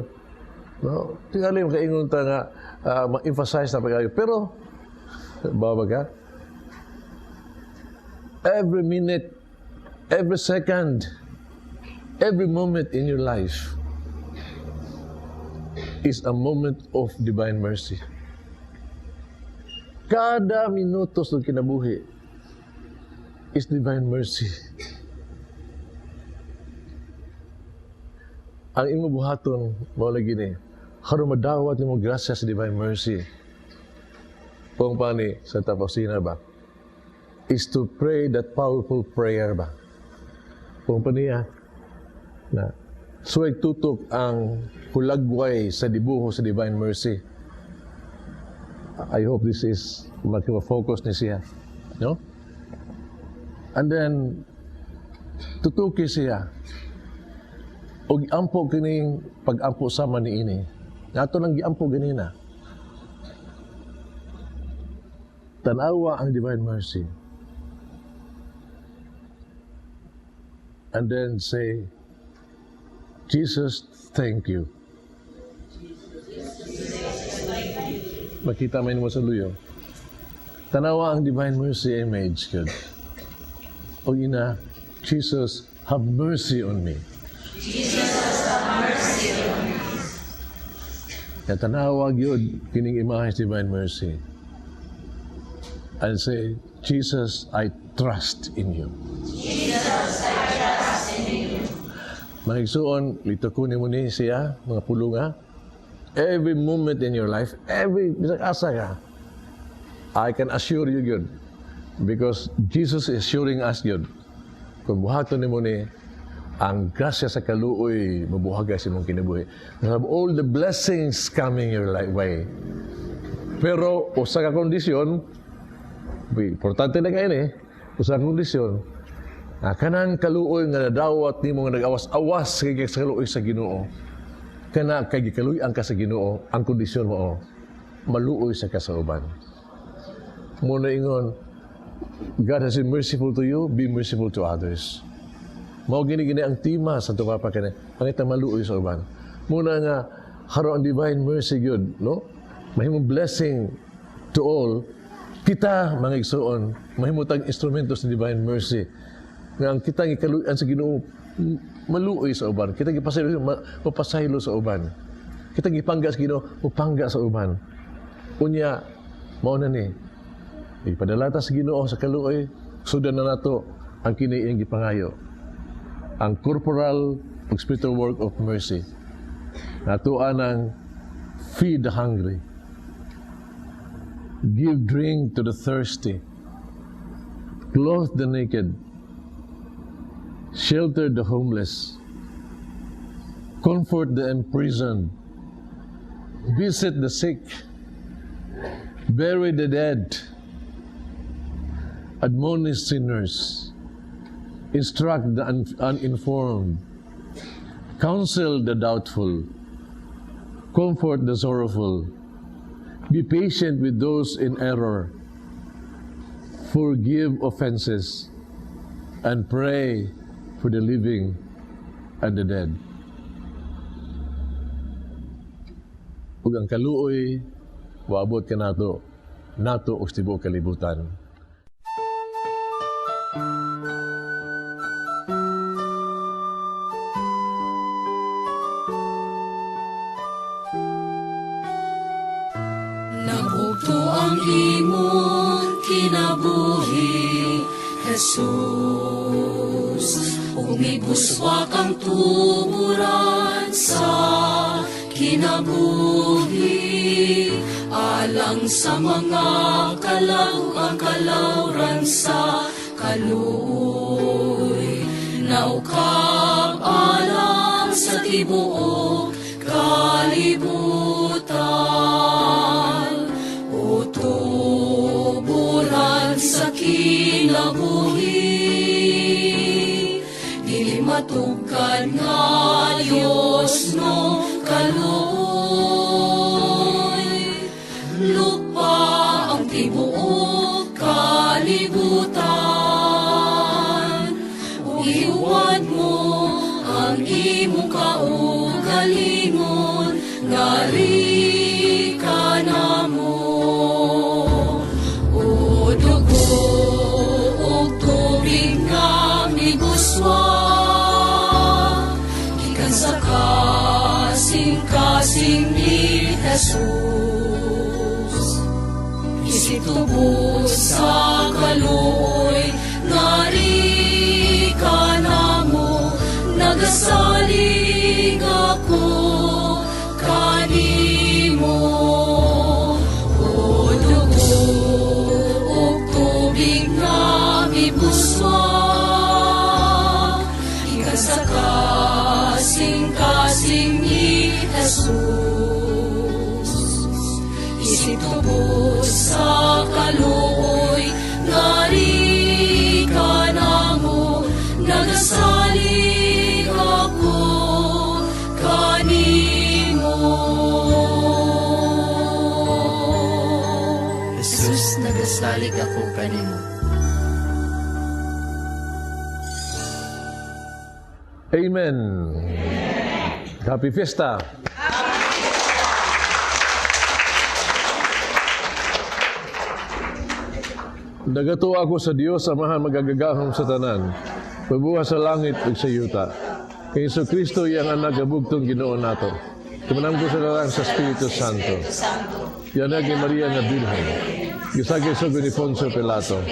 No? Tingali makaingon ta nga, ma-emphasize na pag-ayo. Pero, baba ka, every minute, every second, every moment in your life is a moment of divine mercy. Kada minuto sa kinabuhi is divine mercy. Ang imo buhaton mao lagi ni karon madawat nimo grasya sa divine mercy. Kung pani sa tapasina ba is to pray that powerful prayer ba. Kung paniya na suway tutok ang hulagway sa dibuho sa divine mercy. I hope this is magka-focus ni siya. No? And then, tutuki siya. O giampo kining pag-ampo sama ni ini. Nato nang giampo ganina. Tanawa ang divine mercy. And then say, Jesus, thank you. Makita man mo sa luyo. Tanawa ang divine mercy image. Good. O ina, Jesus, have mercy on me. Jesus, have mercy on me. Tanawa gyud kining imahe sa divine mercy. And say, Jesus, I trust in you. Jesus, I trust in you. Mga igsuon, lito ko ni mo ni siya, mga pulunga. Every moment in your life, every bisag asa ka, I can assure you good. Because Jesus is assuring us good. Kung buhaton ni mo ni, ang grasya sa kaluoy, mabuhagay sa mong kinabuhi. You have all the blessings coming your way. Pero, usa ka kondisyon, importante na kayo ni, usa ka kondisyon, kanang kaluoy nga nadawat ni mo nga nag-awas-awas kay sa kaluoy sa Ginoo. Kana kay gikaluy-an ka sa Ginoo, ang kondisyon mo maluoy sa kasauban. Muna ingon, God has been merciful to you, be merciful to others. Mao gini ang tima sa tupapa kani, pangita maluoy sa uban. Muna nga haro ang divine mercy gyud, no? Mahimong blessing to all. Kita mga igsoon, mahimutang instrumento sa divine mercy. Nga ang kita gikaluy-an sa Ginoo maluoy sa uban. Kita gipasaylo mapasaylo sa uban. Kita gipangga sa Ginoo, upangga sa uban. Unya mao na ni ipadalata sa Ginoo sa kaluoy, sudan na nato ang kini iyang gipangayo. Ang corporal ug spiritual work of mercy. Natuan ang feed the hungry. Give drink to the thirsty. Clothe the naked. Shelter the homeless, comfort the imprisoned, visit the sick, bury the dead, admonish sinners, instruct the uninformed, counsel the doubtful, comfort the sorrowful, be patient with those in error, forgive offenses, and pray for the living and the dead. Ug ang kaluoy, waabot ka nato og tibuok kalibutan. Nabukto ang imong kinabuhi, Jesus. Umibuswa kang tuburan sa kinabuhi, alang sa mga ang kalawran sa kaluoy. Naukab alang sa tibuok kalibutan, o tuburan sa kinabuhi. Matugkan nga Diyos no kaluoy, lupa ang tibuok kalibutan. ang imong kaugalingon ngari ka namo. O dugo ug tubig nga mibuswa gikan sa kasing-kasing ni Jesus. Isip tubos sa kaluoy ngari ka namo. Nagasalig ako kanimo. O dugo ug tubig nga mibuswa gikan sa kasing-kasing ni Jesus. Isip tubos sa kaluoy ngari ka namo. Nagasalig ako kanimo. Jesus, nagasalig ako kanimo. Amen. Happy Fiesta. Nagato ako sa Dios, Amahan magagagahom sa tanan, pabuha sa langit ug sa yuta. Kay Kristo iyang anak gabugtong Ginoo nato. Tumanam ko sa larang sa Espiritu Santo. Yanag ni Maria nga Birhen. Gisagay sa ni Poncio Pilato.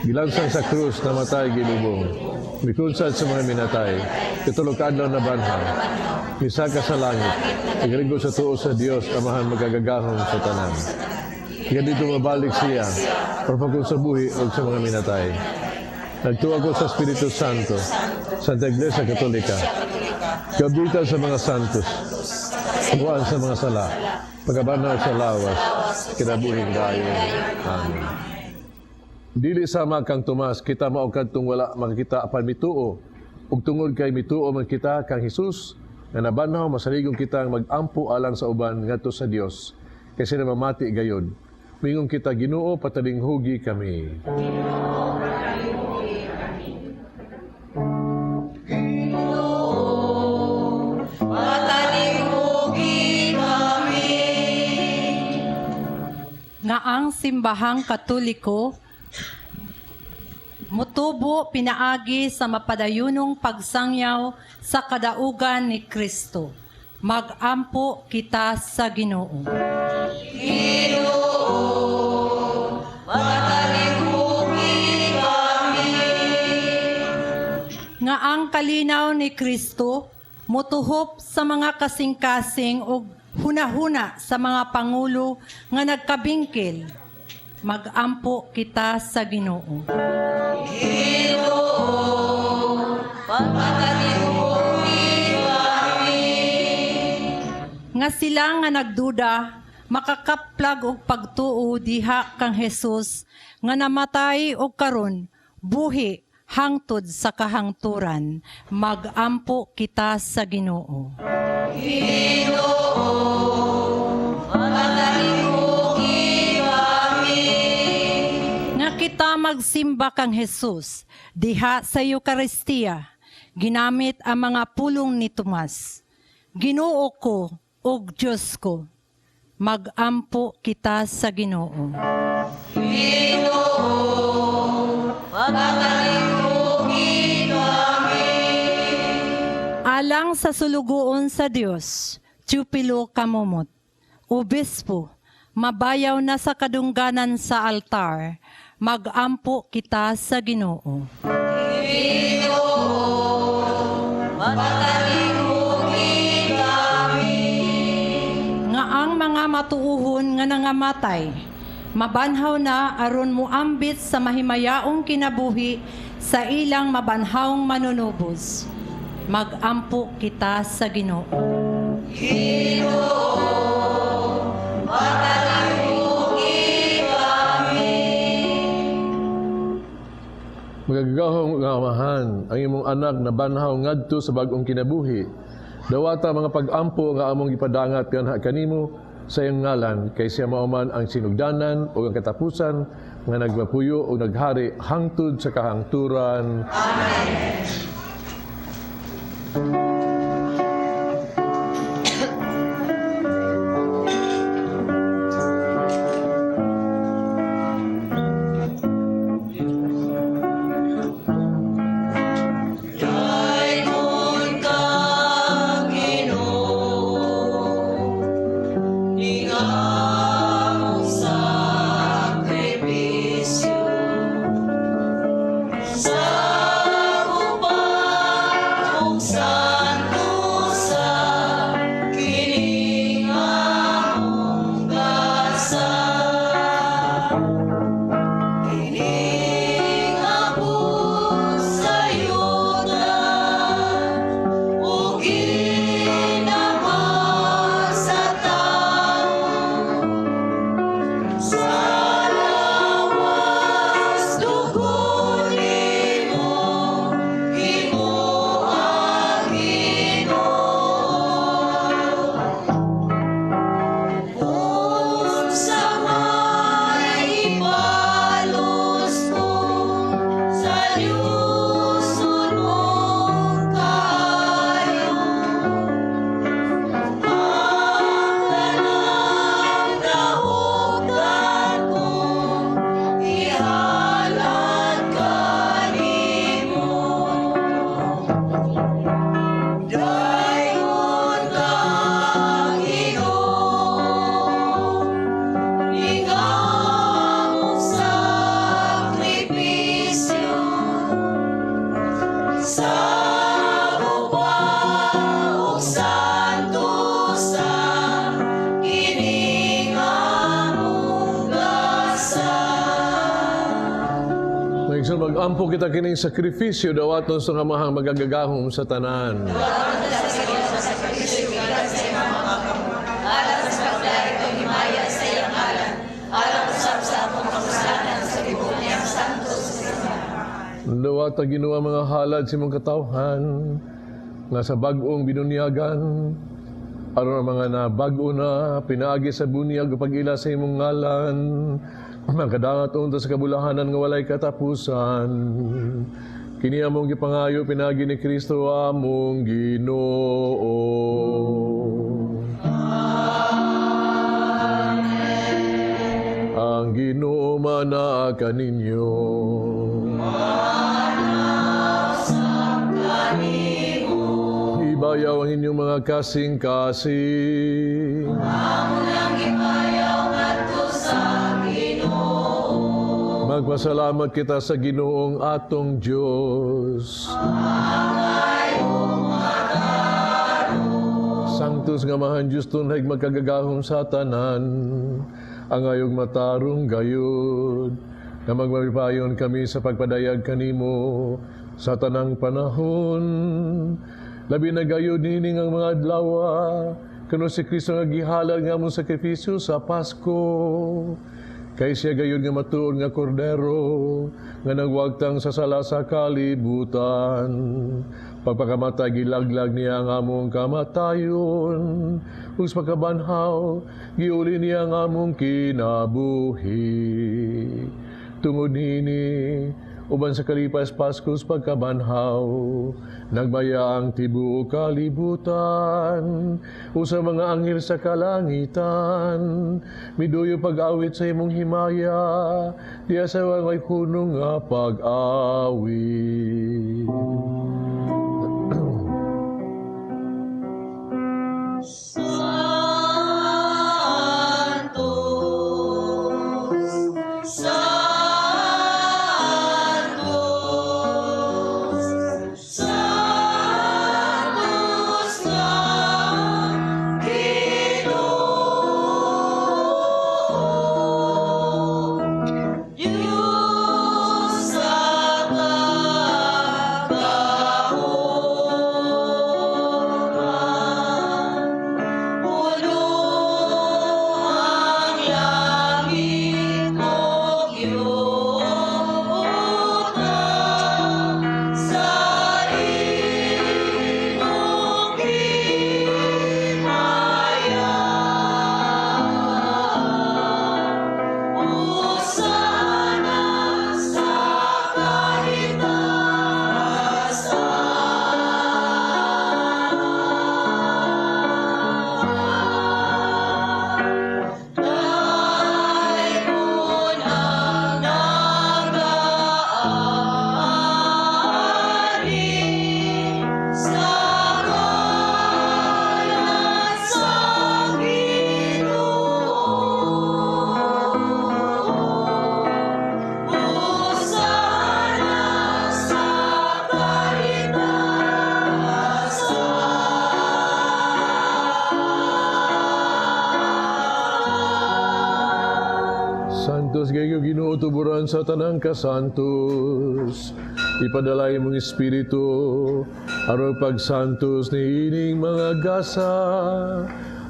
Gilansang sa krus, namatay gilubong. Mikunsad sa mga minatay. Katulog adlaw na banhaw. Misaka sa langit. Igrigo sa tuo sa Dios, Amahan magagagahom sa tanan. Kaya dito mabalik siya, propagod sa buhi o sa mga minatay. Nagtuwa ko sa Espiritu Santo, Santa Iglesia Katolika, kabitan sa mga santos, buwan sa mga sala, pagabanaw sa lawas, kinabuhing gayon. Amen. Dili sama kang Tomas, kita maukad tung wala makikita apan mituo, ug tungod kay mituo man kita kang Jesus, nga nabanaw masaligong kita mag-ampo alang sa uban ngadto sa Dios, kasi na mamati gayon. Mingong kita Ginoo, patalinghugi kami. Nga ang simbahang Katoliko mutubo pinaagi sa mapadayunong pagsangyaw sa kadaugan ni Kristo. Mag-ampo kita sa Ginoo. Nga ang kalinaw ni Kristo mutuhop sa mga kasing-kasing ug hunahuna sa mga pangulo nga nagkabingkil. Mag-ampo kita sa Ginoo. Nga sila nga nagduda, makakaplag og pagtuo diha kang Jesus nga namatay og karon buhi hangtod sa kahangturan. Mag-ampo kita sa Ginoo. Nga kita magsimba kang Jesus diha sa Eucharistia, ginamit ang mga pulong ni Tomas. Ginoo ko og Diyos ko, mag-ampo kita sa Ginoo. Alang sa sulugoon sa Dios, Tiyupilo Kamumot, Obispo, mabayaw na sa kadungganan sa altar, mag-ampo kita sa Ginoo. Nga ang mga matuuhon nga nangamatay, mabanhaw na aron muambit sa mahimayaong kinabuhi sa ilang mabanhawng manunubos. Mag-ampo kita sa Ginoo. Magagahong nga Amahan, ang imong anak na banhaw ngadto sa bag-ong kinabuhi. Dawata mga pag-ampo nga among ipadangat kanha kanimo sa iyang ngalan, kay siya mauman ang sinugdanan o ang katapusan nga nagmapuyo o naghari hangtod sa kahangturan. Amen. Dayon ka, Ginoo, ingam sakripisyo sa uban ug santo sa kining among dasal. Kining abot sa yuta ug ginawa sa tao sa lawas dugo nimo ang Ginoo. Sa may ibalos ko sa yusun mong kaayo, ang kanang nahugan ko ihalad kanimo. Dayon ka, Ginoo, ingam sakripisyo sa uban ug santo sa kining among dasal. Maigsoon mag-ampo kita kining sakripisyo dawaton sa kamahang magagagahom sa tanan. Dawata Ginoo ang mga halad sa imong katawhan nga sa bag-ong binunyagan aron ang mga nabag-o na pinaagi sa bunyag ug pag-ila sa imong ngalan magkadangat unta sa kabulahanan nga walay katapusan. Kini among gipangayo pinaagi ni Kristo among Ginoo. Ang Ginoo mana kaninyo. Ibayaw ang inyong mga kasing-kasing. Amon ang ibayaw ngadto sa Ginoo. Magpasalamat kita sa Ginoong atong Diyos. Sanctus nga mahan Diyos tunay magkagagahom sa tanan. Ang ayog matarong gayud. Na magmabipayon kami sa pagpadayag kanimo sa tanang panahon. Labi na gayud nining ang mga adlaw kano si Kristo nga gihalal nga among sakripisyo sa Pasko. Kay siya gayud nga matuod nga kordero nga nagwagtang sa sala sa kalibutan. Pagpakamatay gilaglag niya ang among kamatayon. Ug sa pagkabanhaw giuli niya ang among kinabuhi. Tungod nini uban sa kalipas Paskos pagkabanhaw, nagmaya ang tibuok kalibutan, usa mga anghel sa kalangitan, miduyo pag-awit sa imong himaya, diya sa may kunong nga pag-awit. Diyos sa katuguran sa tanang kasantos. Ipadalay mong Espiritu, aron pagsantos ni ining mga gasa,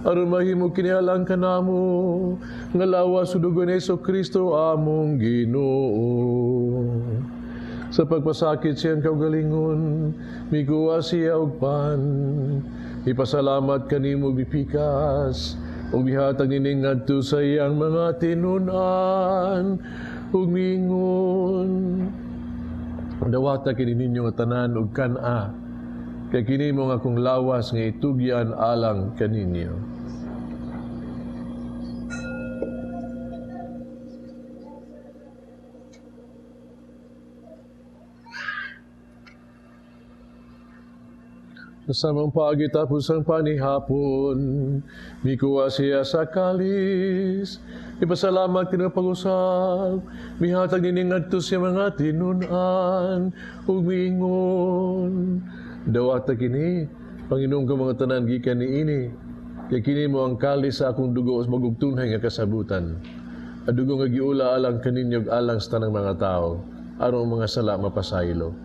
aron mahimo kinialang kanamo, nga lawas sudugo ni Jesu-Kristo among Ginoo. Sa pagpasakit siyang kaugalingon, miguwa siya og pan. Ipasalamat kanimo bipikas, ug bihatag nining ngadto sa iyang mga tinun-an, ug mingon. Dawata kini ninyo nga tanan ug kan-a, kay kini mo nga akong lawas nga itugyan alang kaninyo. Kasamang pagitapos ang panihapon, mikuha siya sa kalis. Ipasalamat kinapag-usap, mihatag nining ngadto siya mga tinun-an, umingon. Dawata kini, Panginoon ka mga tanan gikan ni ini, kay kini mo ang kalis sa akong dugo sa magugtunhay nga kasabutan. Adugo nga giula alang kaninyo alang sa tanang mga tao, aron mga sala mapasaylo.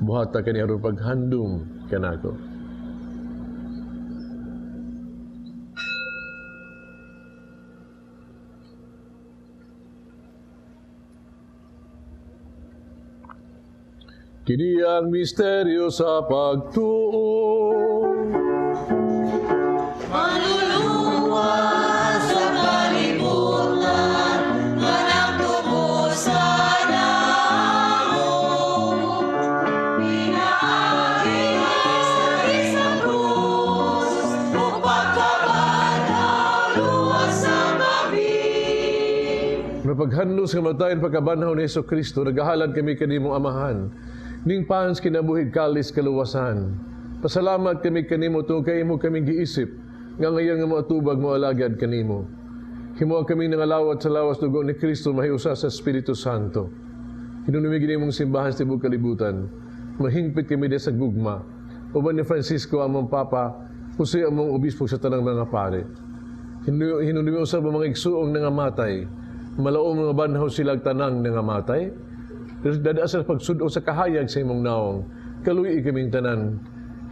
Buhata kani aron paghandom kanako. Kini ang misteryo sa pagtuo. Manluluwa sa kalibutan, nga nagtubo sa damo. Pinaagi sa isang krus, ug pagkabanaw luwas sa gabi. Napaghanlos nga matayin pagkabanhaw ni Jesu-Kristo, nagahalad kami kanimong amahan. Ning pans kinabuhig kalis kaluwasan. Pasalamat kami kanimo tungod kay imo kaming giisip nga ngayon nga moatubag mo alagad kanimo. Himo kami nangalawat sa lawas dugo ni Kristo mahiusa sa Espiritu Santo. Hinunumig nimong simbahan sa tibuok kalibutan. Mahingpit kami sa gugma. Uban ni Francisco among Papa, Jose among obispo sa tanang mga pare. Hinunumig usab mga igsuong nangamatay. Malaom mga banhaw silang tanang nangamatay. Dada sa pagsudo sa kahayag sa imong naong, kaluy kaming tanan.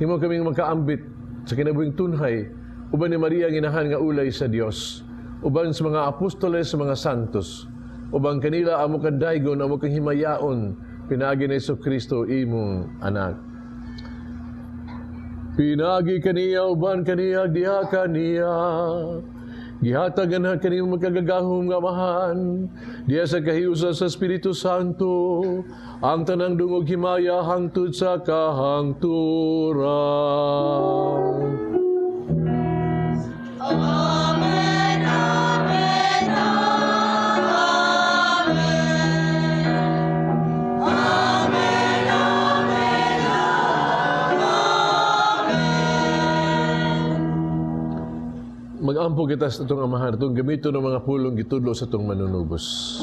Himo kaming makaambit sa kinabuhing tunhay, uban ni Maria ang inahan nga ulay sa Dios, uban sa mga apostoles sa mga santos, uban kanila amo kadaygon amo kang himayaon, pinagi ni Jesu-Kristo imong anak. Pinagi kaniya uban kaniya diha kaniya. Gihatagan na kaniyong magkagagahong amahan, diya sa kahiusa sa Espiritu Santo, ang tanang dungog himaya hangtod sa kahangturan. Amen, amen, amen. Amen, amen, amen. Mag-ampo kita sa itong amahan, itong gamito ng mga pulong gitudlo sa itong manunubos.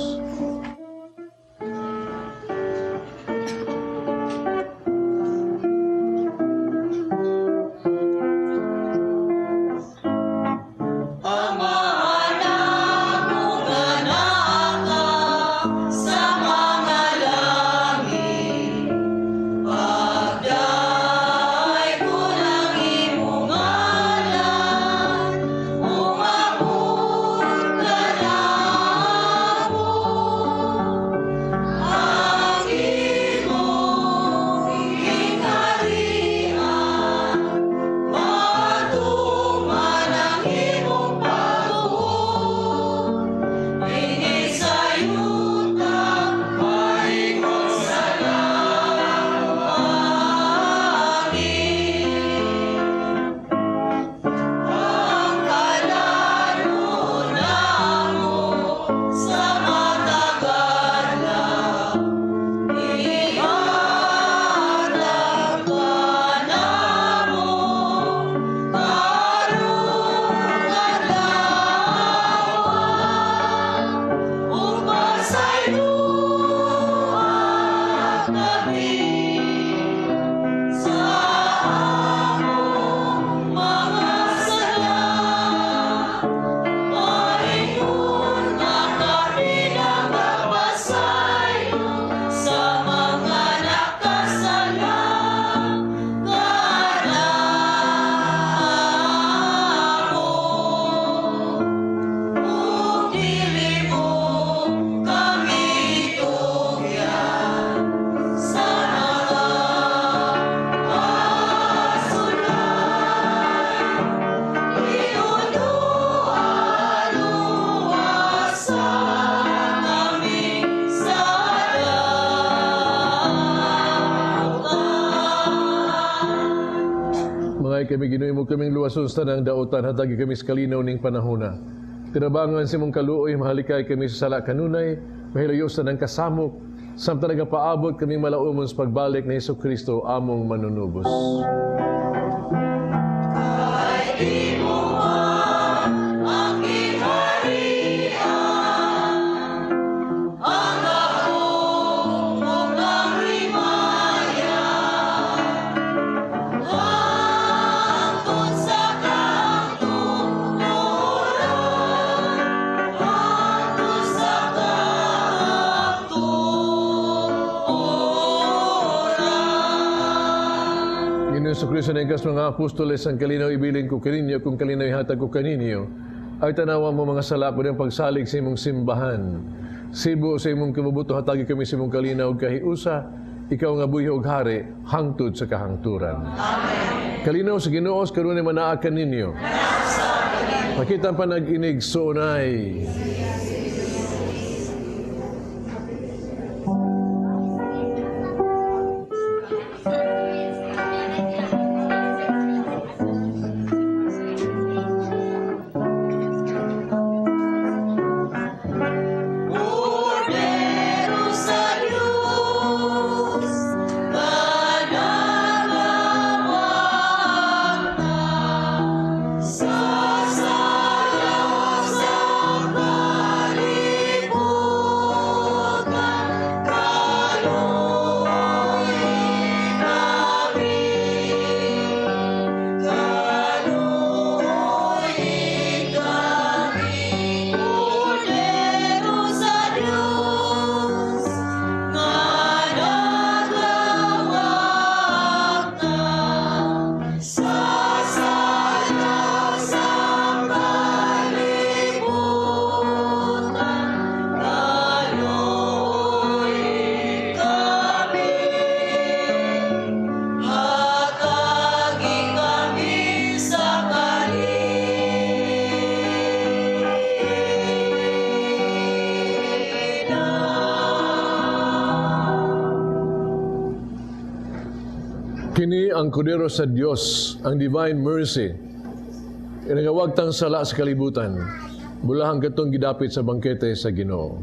Sa Kanunay kami ginuy mo kaming luwason sa tanang daotan hatagi kami sa kalinaw ning panahona. Tinabangan si mong kaluoy mahalikay kami sa sala kanunay, mahilayo sa nang kasamok, samtang nagapaabot kaming malaumon sa pagbalik ni Hesukristo among manunubos. Sa Kristo ng kas mga apostoles ang kalinaw ibilin ko kaninyo kung kalinaw ihatag ko kaninyo ay tanawa mo mga sala ko ng pagsalig sa imong simbahan. Sibo sa imong kimabuto hatagi kami sa imong kalinaw kahiusa ikaw nga buhi og hari hangtod sa kahangturan. Amen. Kalinaw sa Ginoo karon ay manaakan ninyo. Makita pa nag-inig sunay. Kini ang kudero sa Dios, ang divine mercy. Inagawag tang sala sa kalibutan. Bulahang katong gidapit sa bangkete sa Ginoo.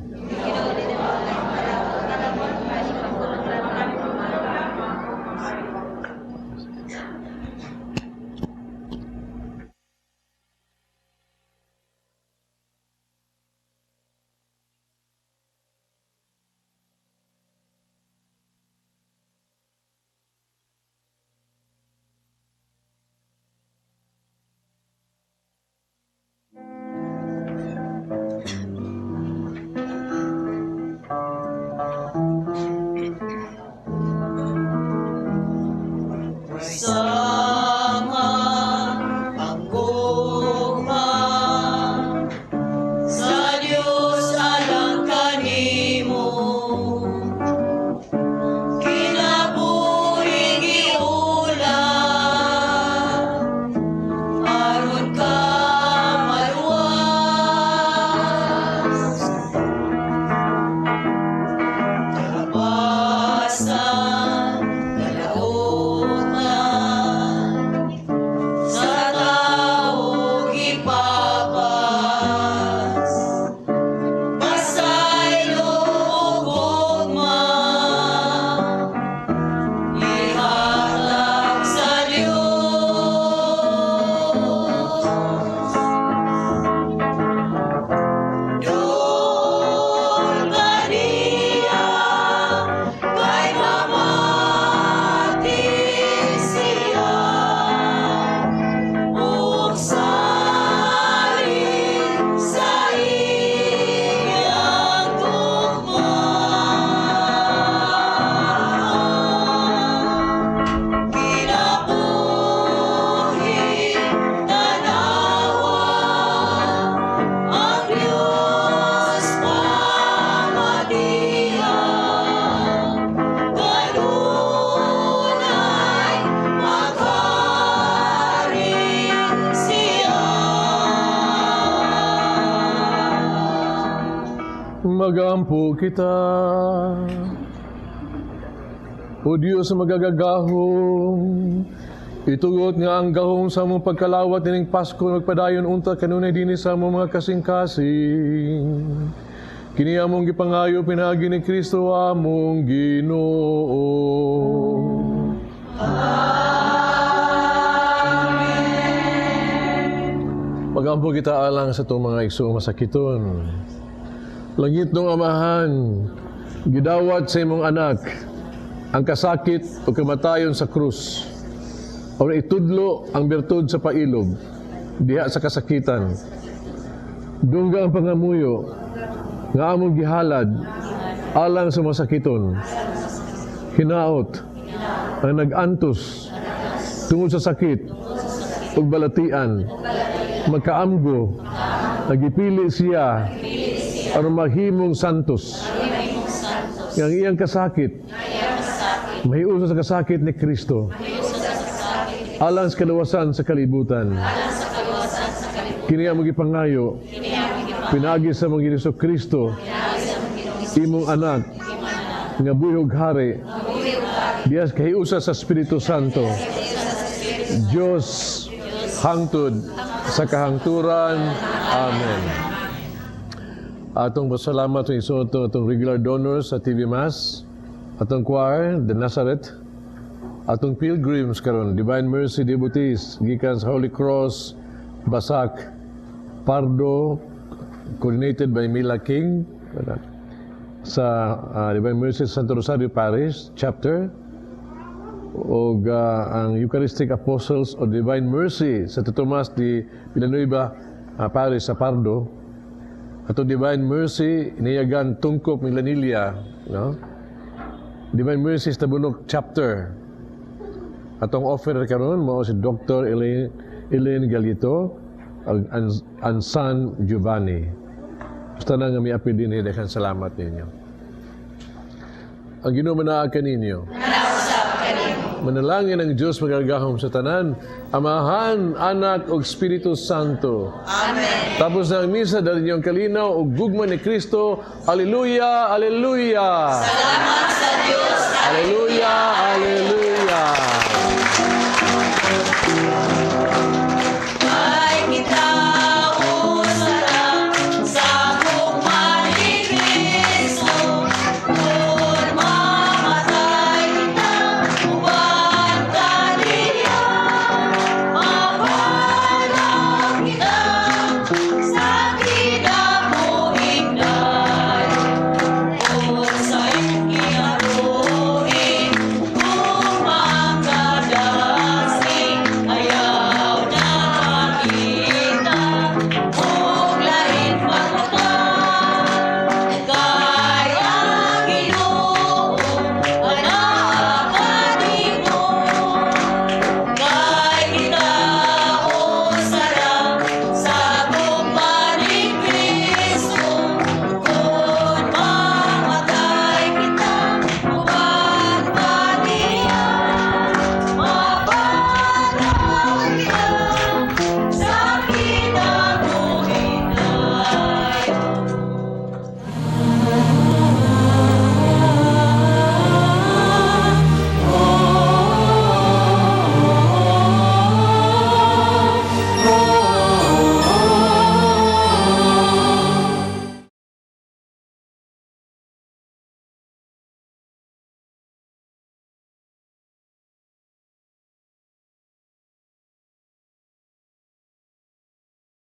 Magampo kita, O Diyos na magagagahong, Itugot nga ang gahong sa mong pagkalawat nining Pasko nagpadayon unta kanunay dinhi sa mong mga kasing-kasing. Kini among gipangayo pinagi ni Kristo among Ginoo. Pagampo kita alang sa itong mga igsoong masakiton. Langit ng Amahan, gidawat sa imong anak ang kasakit o kamatayon sa krus. O itudlo ang bertud sa pailog, diha sa kasakitan. Dungga ang pangamuyo, nga among gihalad, alang sa masakiton. Hinaot, ang nag-antos, tungod sa sakit, ug balatian, magkaamgo, nagipili siya, aron maghimong santos. Yang iyang kasakit, mahiusa sa kasakit ni Kristo. Alang sa kaluwasan sa kalibutan. Kini ang magipangayo, pinagi sa mga Hesus Kristo, imong anak, nga buyog hari, diyas kahiusa sa Espiritu Santo, Diyos hangtod sa kahangturan. Amen. Atong pasalamat sa isoto, atong regular donors sa TV Mass, atong choir, The Nazareth, atong pilgrims karon, Divine Mercy devotees, gikan sa Holy Cross, Basak, Pardo, coordinated by Mila King, sa Divine Mercy Santo Rosario Parish, chapter, o ang Eucharistic Apostles of Divine Mercy sa Tomas de Villanueva Parish sa Pardo, ato Divine Mercy, iniyagan Tungkop, Milanilla, no? Divine Mercy sa Tabunok chapter. Atong offerer karon mao si Dr. Elaine Galito ang son Giovanni. Basta na nga may apil din, daghang salamat ninyo. Ang Ginoo manaa kaninyo. Manalangin ang Diyos magalagahom sa tanan, Amahan, Anak ug Espiritu Santo. Amen. Tapos na ang misa dali niyo ang kalinaw ug gugma ni Kristo. Alleluia, alleluia. Salamat sa Diyos. Alleluia.